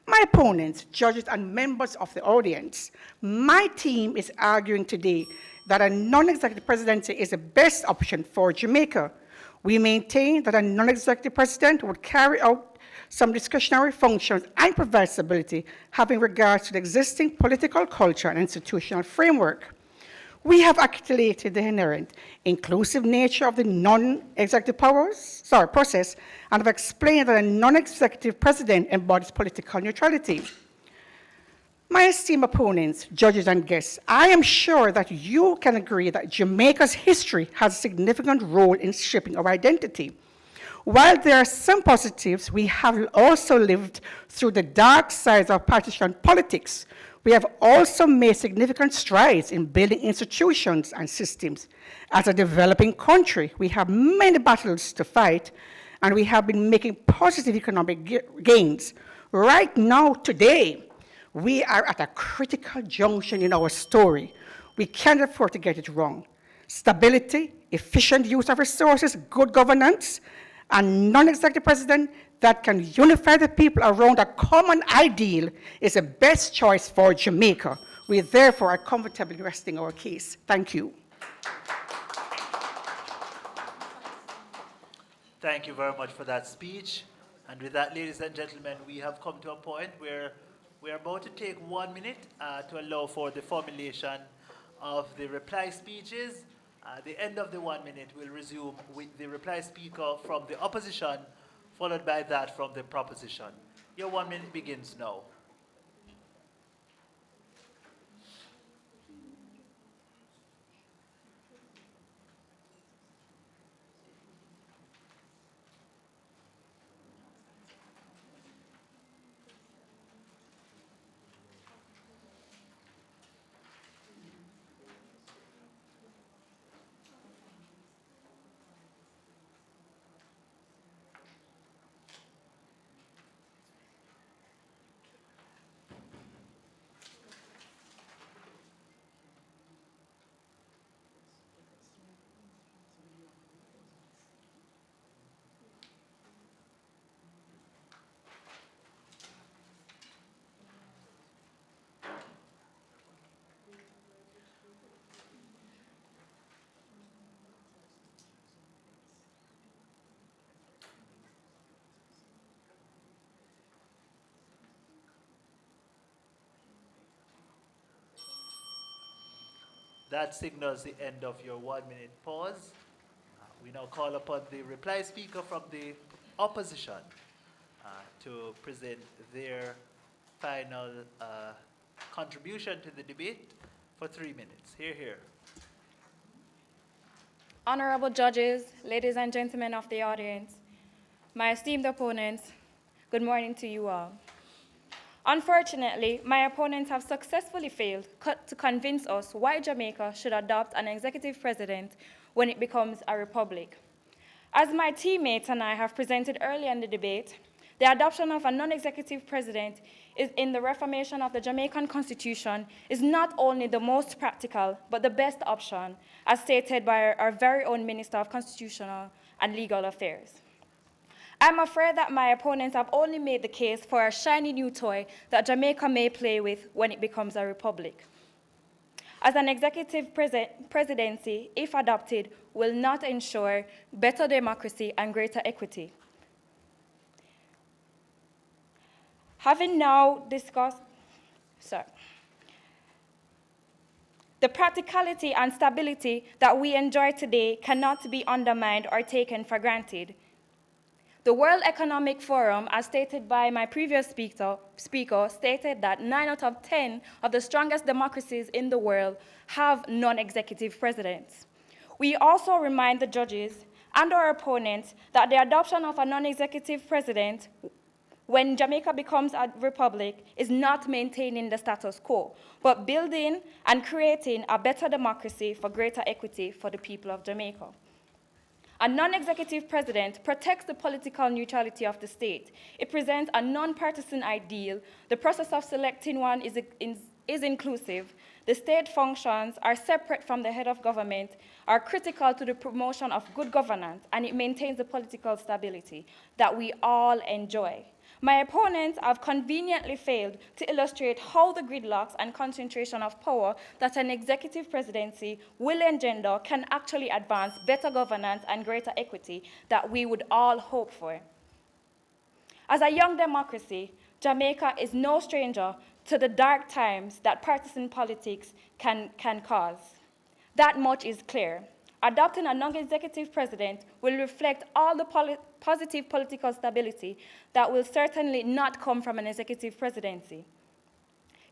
S7: My opponents, judges, and members of the audience, my team is arguing today that a non-executive presidency is the best option for Jamaica. We maintain that a non-executive president would carry out some discretionary functions and provide stability, having regard to the existing political culture and institutional framework. We have articulated the inherent inclusive nature of the non-executive process, and have explained that a non-executive president embodies political neutrality. My esteemed opponents, judges, and guests, I am sure that you can agree that Jamaica's history has a significant role in shaping our identity. While there are some positives, we have also lived through the dark sides of partisan politics. We have also made significant strides in building institutions and systems. As a developing country, we have many battles to fight, and we have been making positive economic gains. Right now, today, we are at a critical junction in our story. We can't afford to get it wrong. Stability, efficient use of resources, good governance, and non-executive president that can unify the people around a common ideal is the best choice for Jamaica. We therefore are comfortably resting our case. Thank you.
S8: Thank you very much for that speech. And with that, ladies and gentlemen, we have come to a point where we are about to take 1 minute to allow for the formulation of the reply speeches. At the end of the 1 minute, we'll resume with the reply speaker from the opposition, followed by that from the proposition. Your 1 minute begins now. That signals the end of your 1 minute pause. We now call upon the reply speaker from the opposition to present their final contribution to the debate for 3 minutes. Hear, hear.
S5: Honorable judges, ladies and gentlemen of the audience, my esteemed opponents, good morning to you all. Unfortunately, my opponents have successfully failed to convince us why Jamaica should adopt an executive president when it becomes a republic. As my teammates and I have presented earlier in the debate, the adoption of a non-executive president in the reformation of the Jamaican Constitution is not only the most practical, but the best option, as stated by our very own Minister of Constitutional and Legal Affairs. I'm afraid that my opponents have only made the case for a shiny new toy that Jamaica may play with when it becomes a republic. As an executive presidency, if adopted, will not ensure better democracy and greater equity. Having now discussed, the practicality and stability that we enjoy today cannot be undermined or taken for granted. The World Economic Forum, as stated by my previous speaker, stated that 9 out of 10 of the strongest democracies in the world have non-executive presidents. We also remind the judges and our opponents that the adoption of a non-executive president when Jamaica becomes a republic is not maintaining the status quo, but building and creating a better democracy for greater equity for the people of Jamaica. A non-executive president protects the political neutrality of the state. It presents a non-partisan ideal. The process of selecting one is inclusive. The state functions are separate from the head of government, are critical to the promotion of good governance, and it maintains the political stability that we all enjoy. My opponents have conveniently failed to illustrate how the gridlocks and concentration of power that an executive presidency will engender can actually advance better governance and greater equity that we would all hope for. As a young democracy, Jamaica is no stranger to the dark times that partisan politics can cause. That much is clear. Adopting a non-executive president will reflect all the positive political stability that will certainly not come from an executive presidency.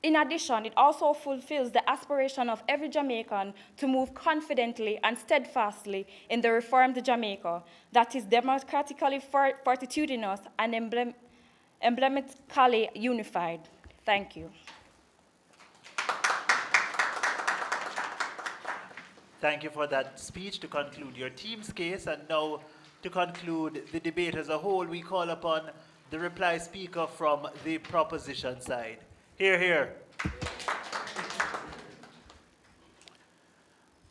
S5: In addition, it also fulfills the aspiration of every Jamaican to move confidently and steadfastly in the reformed Jamaica that is democratically fortitudinous and emblematically unified. Thank you.
S8: Thank you for that speech to conclude your team's case. And now, to conclude the debate as a whole, we call upon the reply speaker from the proposition side. Hear, hear.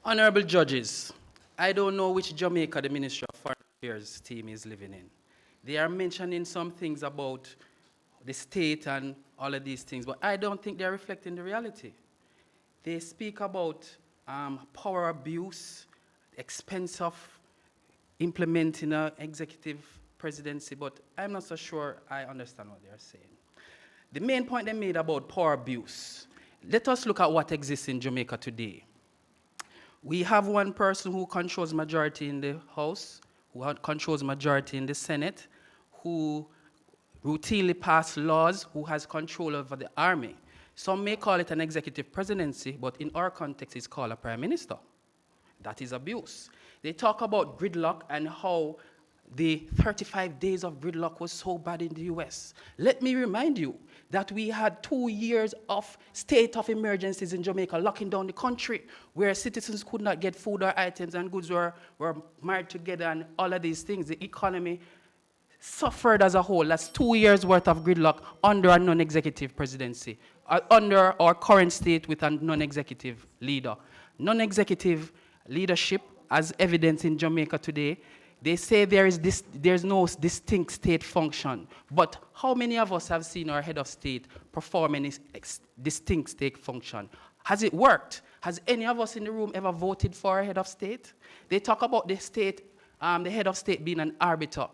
S3: Honorable judges, I don't know which Jamaica the Ministry of Foreign Affairs team is living in. They are mentioning some things about the state and all of these things, but I don't think they're reflecting the reality. They speak about power abuse, expense of implementing an executive presidency, but I'm not so sure I understand what they're saying. The main point they made about power abuse, let us look at what exists in Jamaica today. We have one person who controls majority in the House, who controls majority in the Senate, who routinely pass laws, who has control over the army. Some may call it an executive presidency, but in our context, it's called a prime minister. That is abuse. They talk about gridlock and how the 35 days of gridlock was so bad in the US. Let me remind you that we had 2 years of state of emergencies in Jamaica, locking down the country, where citizens could not get food or items and goods were married together and all of these things. The economy suffered as a whole. That's 2 years worth of gridlock under a non-executive presidency, under our current state with a non-executive leader. Non-executive leadership, as evidence in Jamaica today, they say there's no distinct state function. But how many of us have seen our head of state perform any distinct state function? Has it worked? Has any of us in the room ever voted for a head of state? They talk about the head of state being an arbiter.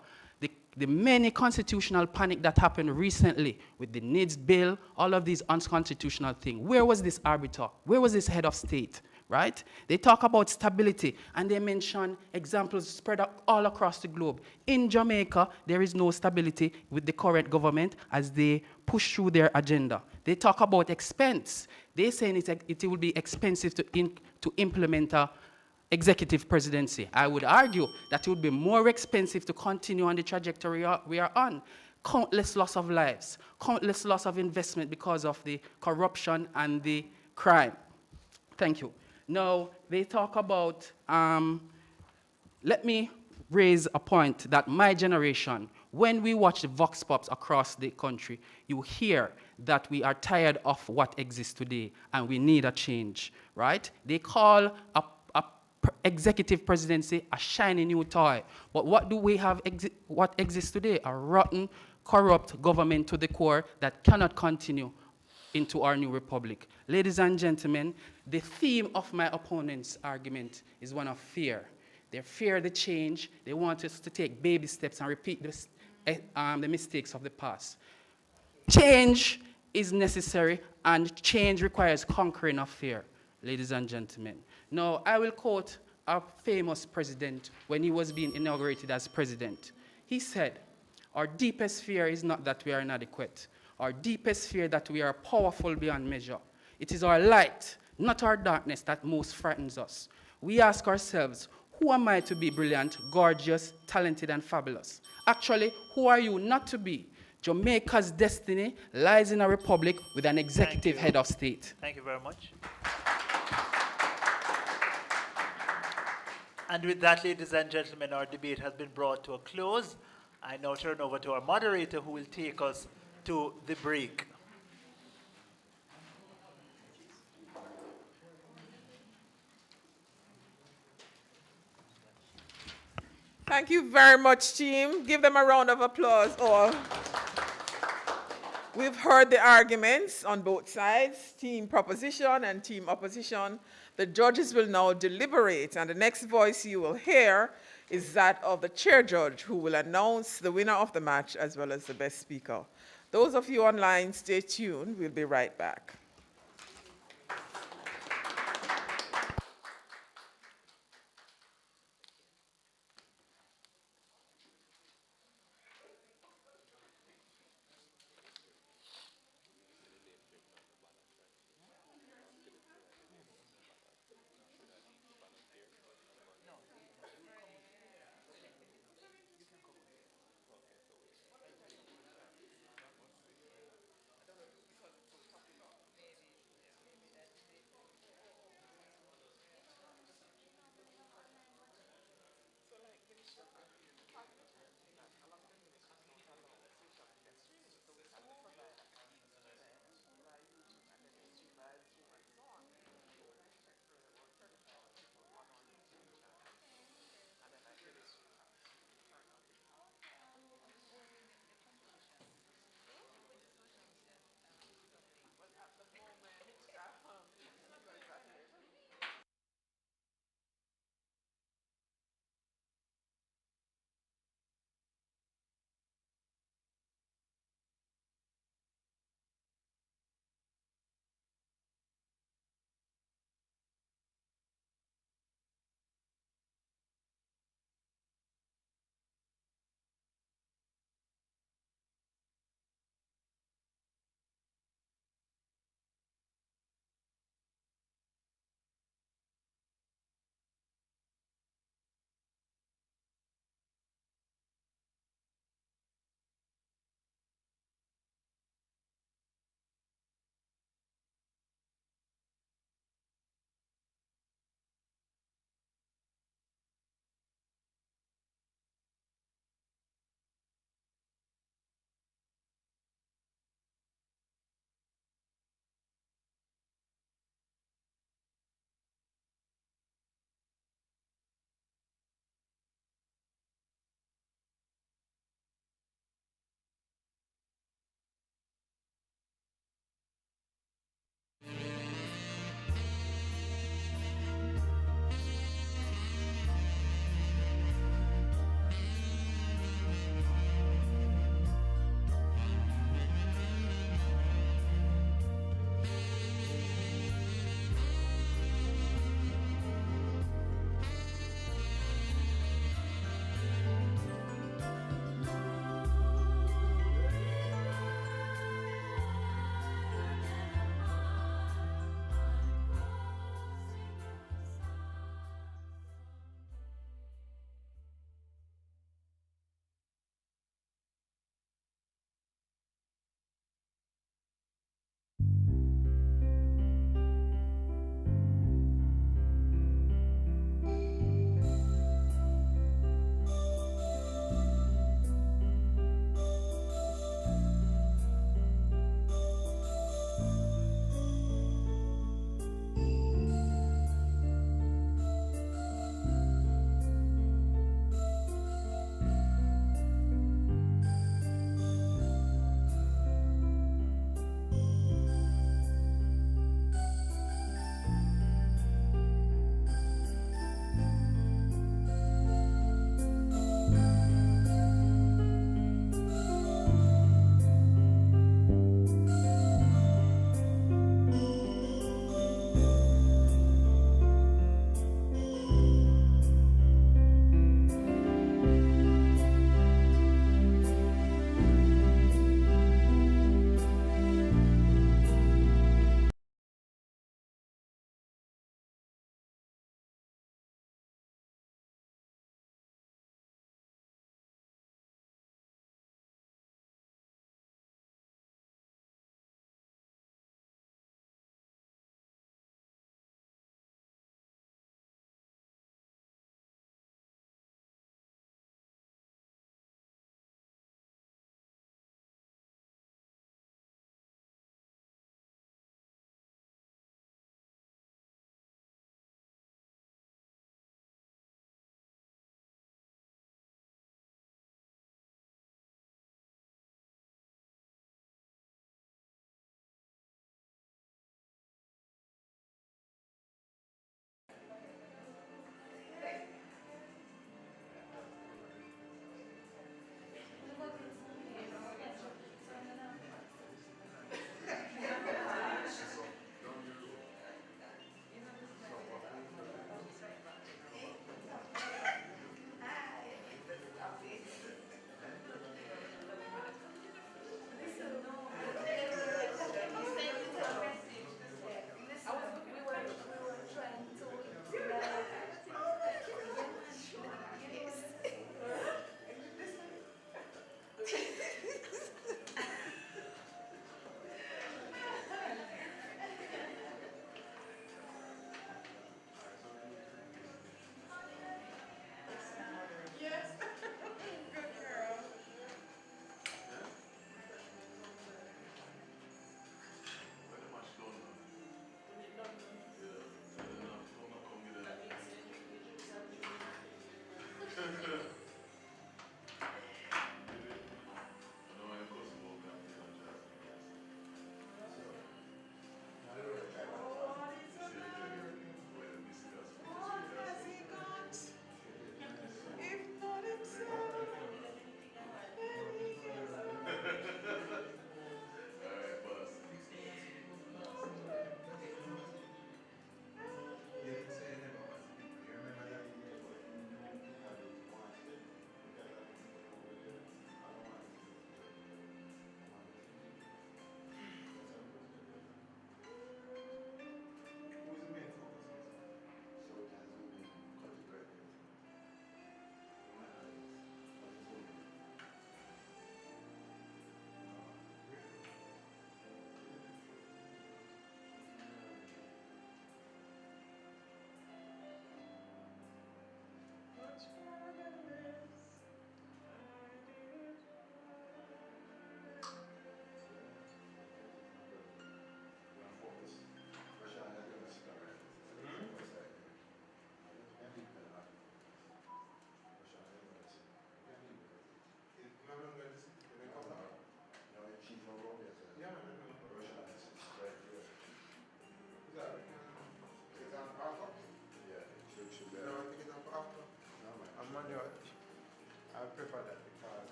S3: The many constitutional panic that happened recently with the NIDS bill, all of these unconstitutional things. Where was this arbiter? Where was this head of state? right? They talk about stability, and they mention examples spread all across the globe. In Jamaica, there is no stability with the current government as they push through their agenda. They talk about expense. They're saying it will be expensive to implement a executive presidency. I would argue that it would be more expensive to continue on the trajectory we are on. Countless loss of lives, countless loss of investment because of the corruption and the crime. Thank you. Now, they talk about, let me raise a point that my generation, when we watch the vox pops across the country, you hear that we are tired of what exists today and we need a change, right? They call a executive presidency a shiny new toy. But what do we have, what exists today? A rotten, corrupt government to the core that cannot continue into our new republic. Ladies and gentlemen, the theme of my opponent's argument is one of fear. They fear the change. They want us to take baby steps and repeat the mistakes of the past. Change is necessary, and change requires conquering of fear, ladies and gentlemen. Now, I will quote a famous president when he was being inaugurated as president. He said, "Our deepest fear is not that we are inadequate. Our deepest fear that we are powerful beyond measure. It is our light, not our darkness, that most frightens us. We ask ourselves, who am I to be brilliant, gorgeous, talented, and fabulous? Actually, who are you not to be? Jamaica's destiny lies in a republic with an executive head of state."
S8: Thank you very much. And with that, ladies and gentlemen, our debate has been brought to a close. I now turn over to our moderator, who will take us to the break.
S1: Thank you very much, team. Give them a round of applause, all. We've heard the arguments on both sides, team proposition and team opposition. The judges will now deliberate, and the next voice you will hear is that of the chair judge, who will announce the winner of the match as well as the best speaker. Those of you online, stay tuned. We'll be right back.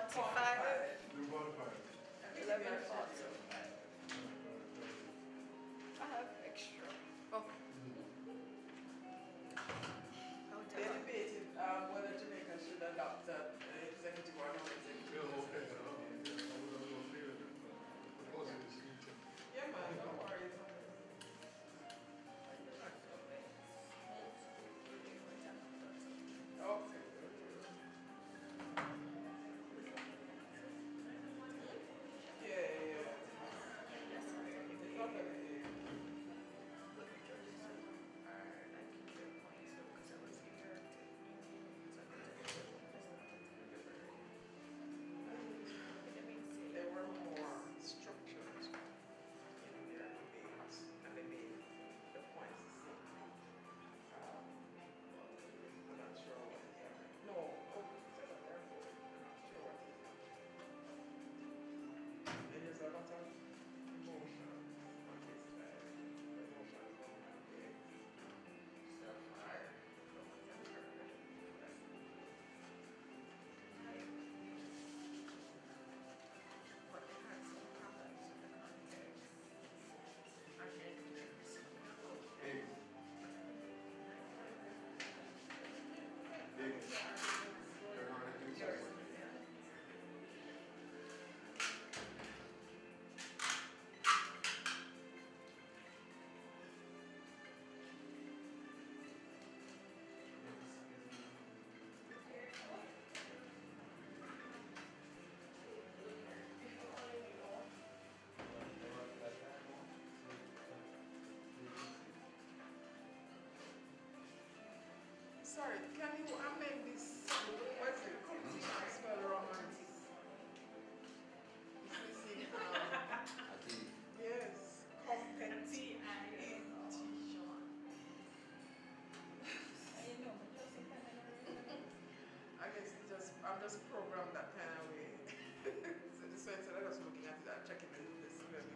S5: I have extra.
S1: Okay. They debated whether Jamaica should adopt an executive or non-executive. Yeah, man, no worries. Okay. Yeah. It's not that big. There were more structures in their debates, and they made the points the same. I'm not sure what the other. No, I'm not sure what it is. There is a lot of emotion on this side. Emotion from my big self-fire. But it had some problems in the context. I can't do this. Sorry, can you amend this? What's the competition spell wrong on this? It's missing. Yes, competition. I guess it's just I'm just programmed that kind of way. So this way, instead of just looking at it, I'm checking the spelling.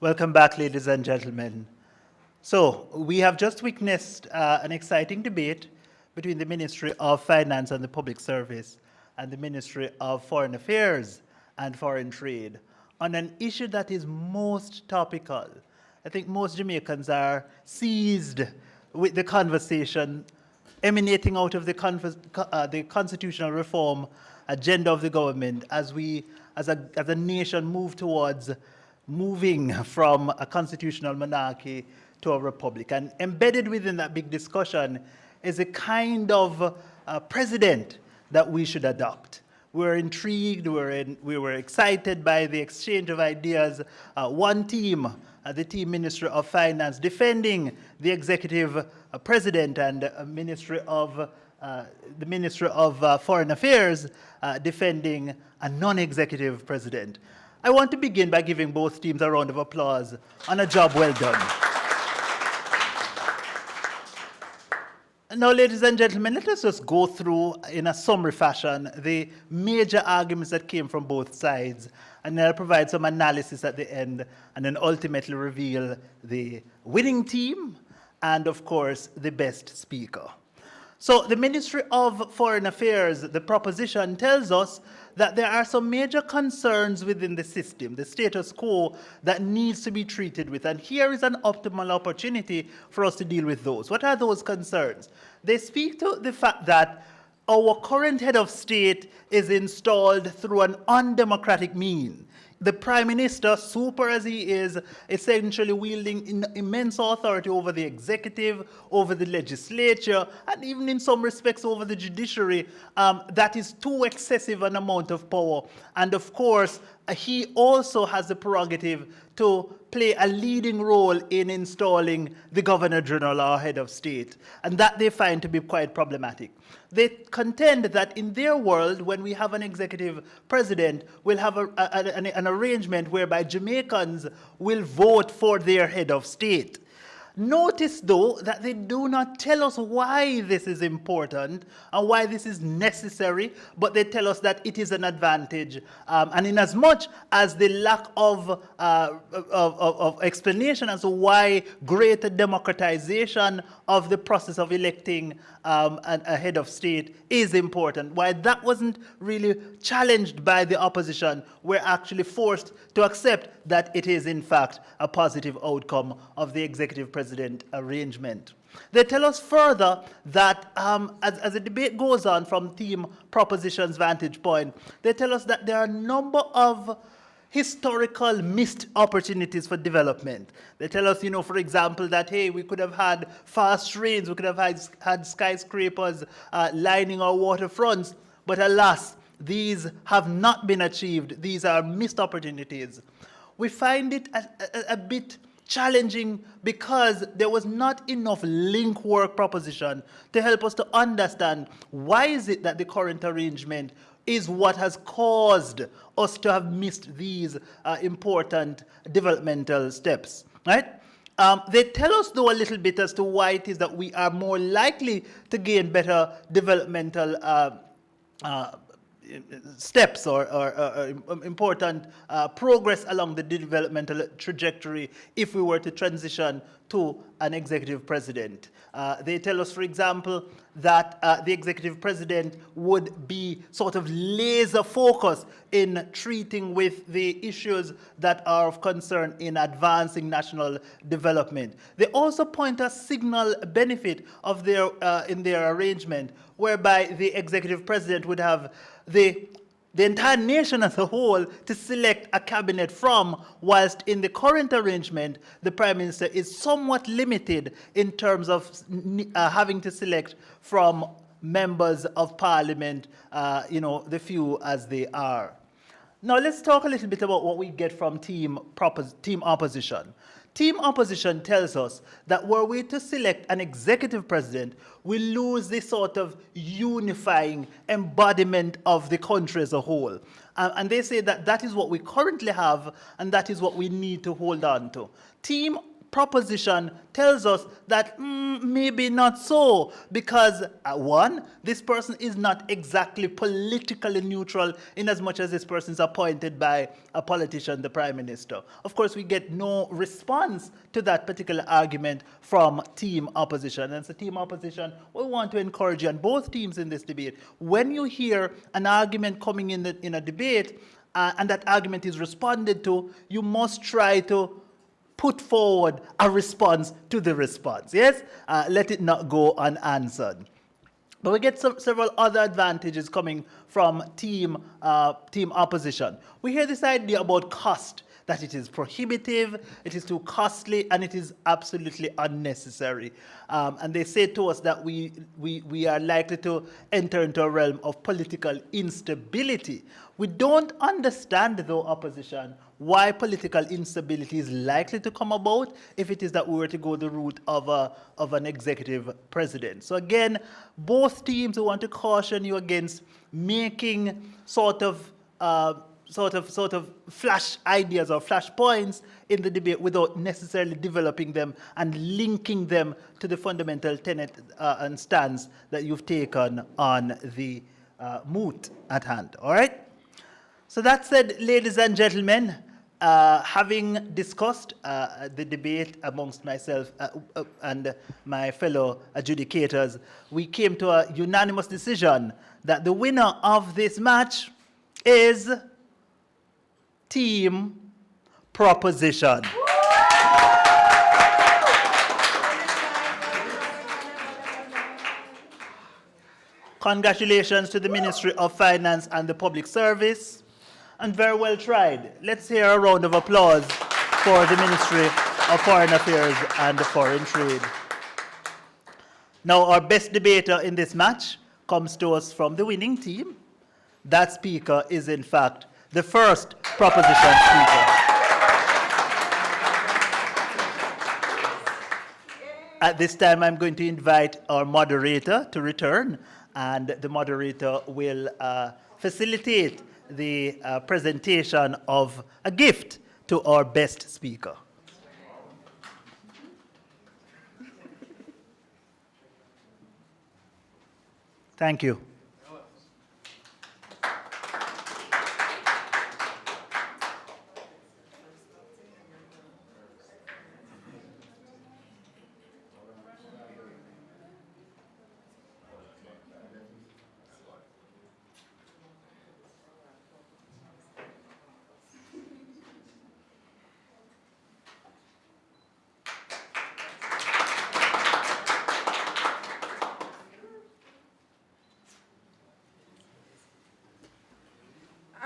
S8: Welcome back, ladies and gentlemen. So, we have just witnessed an exciting debate between the Ministry of Finance and the Public Service and the Ministry of Foreign Affairs and Foreign Trade on an issue that is most topical. I think most Jamaicans are seized with the conversation emanating out of the constitutional reform agenda of the government as we, as a nation, move towards moving from a constitutional monarchy to a republic. And embedded within that big discussion is a kind of precedent that we should adopt. We're intrigued, we were excited by the exchange of ideas. One team, the team Ministry of Finance, defending the executive president, and the Ministry of Foreign Affairs defending a non-executive president. I want to begin by giving both teams a round of applause on a job well done. Now, ladies and gentlemen, let us just go through, in a summary fashion, the major arguments that came from both sides, and then I'll provide some analysis at the end, and then ultimately reveal the winning team and, of course, the best speaker. So the Ministry of Foreign Affairs, the proposition tells us that there are some major concerns within the system, the status quo, that needs to be treated with. And here is an optimal opportunity for us to deal with those. What are those concerns? They speak to the fact that our current head of state is installed through an undemocratic means. The Prime Minister, super as he is, essentially wielding immense authority over the executive, over the legislature, and even in some respects over the judiciary, that is too excessive an amount of power. And of course, he also has the prerogative to play a leading role in installing the Governor General, our head of state, and that they find to be quite problematic. They contend that in their world, when we have an executive president, we'll have an arrangement whereby Jamaicans will vote for their head of state. Notice, though, that they do not tell us why this is important and why this is necessary, but they tell us that it is an advantage. And in as much as the lack of explanation as to why greater democratization of the process of electing a head of state is important, why that wasn't really challenged by the opposition, we're actually forced to accept that it is, in fact, a positive outcome of the executive president arrangement. They tell us further that as the debate goes on from Team Proposition's vantage point, they tell us that there are a number of historical missed opportunities for development. They tell us, for example, that, hey, we could have had fast trains, we could have had skyscrapers lining our waterfronts, but alas, these have not been achieved. These are missed opportunities. We find it a bit challenging because there was not enough link work proposition to help us to understand why is it that the current arrangement is what has caused us to have missed these important developmental steps, right? They tell us, though, a little bit as to why it is that we are more likely to gain better developmental steps or important progress along the developmental trajectory if we were to transition to an executive president. They tell us, for example, that the executive president would be sort of laser focused in treating with the issues that are of concern in advancing national development. They also point a signal benefit of their in their arrangement, whereby the executive president would have the entire nation as a whole to select a cabinet from, whilst in the current arrangement, the Prime Minister is somewhat limited in terms of having to select from members of Parliament, the few as they are. Now let's talk a little bit about what we get from team opposition. Team opposition tells us that were we to select an executive president, we lose this sort of unifying embodiment of the country as a whole. And they say that that is what we currently have, and that is what we need to hold on to. Team proposition tells us that maybe not so, because one, this person is not exactly politically neutral in as much as this person is appointed by a politician, the Prime Minister. Of course, we get no response to that particular argument from team opposition. And so team opposition, we want to encourage you, and both teams in this debate, when you hear an argument coming in a debate, and that argument is responded to, you must try to put forward a response to the response. Yes? Let it not go unanswered. But we get several other advantages coming from team opposition. We hear this idea about cost, that it is prohibitive, it is too costly, and it is absolutely unnecessary. And they say to us that we are likely to enter into a realm of political instability. We don't understand, though, opposition, why political instability is likely to come about if it is that we were to go the route of an executive president. So again, both teams want to caution you against making sort of flash ideas or flash points in the debate without necessarily developing them and linking them to the fundamental tenet and stance that you've taken on the moot at hand. All right? So that said, ladies and gentlemen, having discussed the debate amongst myself and my fellow adjudicators, we came to a unanimous decision that the winner of this match is Team Proposition. Congratulations to the Ministry of Finance and the Public Service, and very well tried. Let's hear a round of applause for the Ministry of Foreign Affairs and Foreign Trade. Now, our best debater in this match comes to us from the winning team. That speaker is, in fact, the first proposition speaker. At this time, I'm going to invite our moderator to return, and the moderator will facilitate the presentation of a gift to our best speaker. Thank you.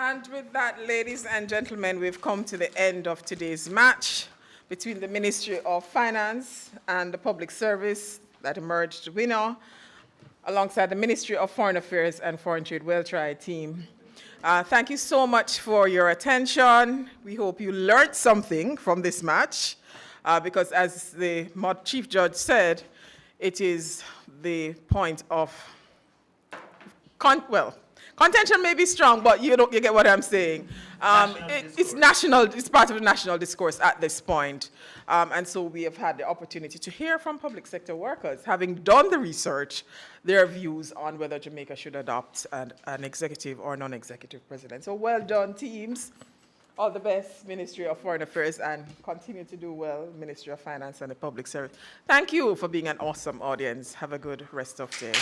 S1: And with that, ladies and gentlemen, we've come to the end of today's match between the Ministry of Finance and the Public Service that emerged winner, alongside the Ministry of Foreign Affairs and Foreign Trade. Well tried, team. Thank you so much for your attention. We hope you learned something from this match, because as the Chief Judge said, it is the point of, contention may be strong, but you get what I'm saying. It's national, it's part of the national discourse at this point. And so we have had the opportunity to hear from public sector workers, having done the research, their views on whether Jamaica should adopt an executive or non-executive president. So well done, teams. All the best, Ministry of Foreign Affairs, and continue to do well, Ministry of Finance and the Public Service. Thank you for being an awesome audience. Have a good rest of the day.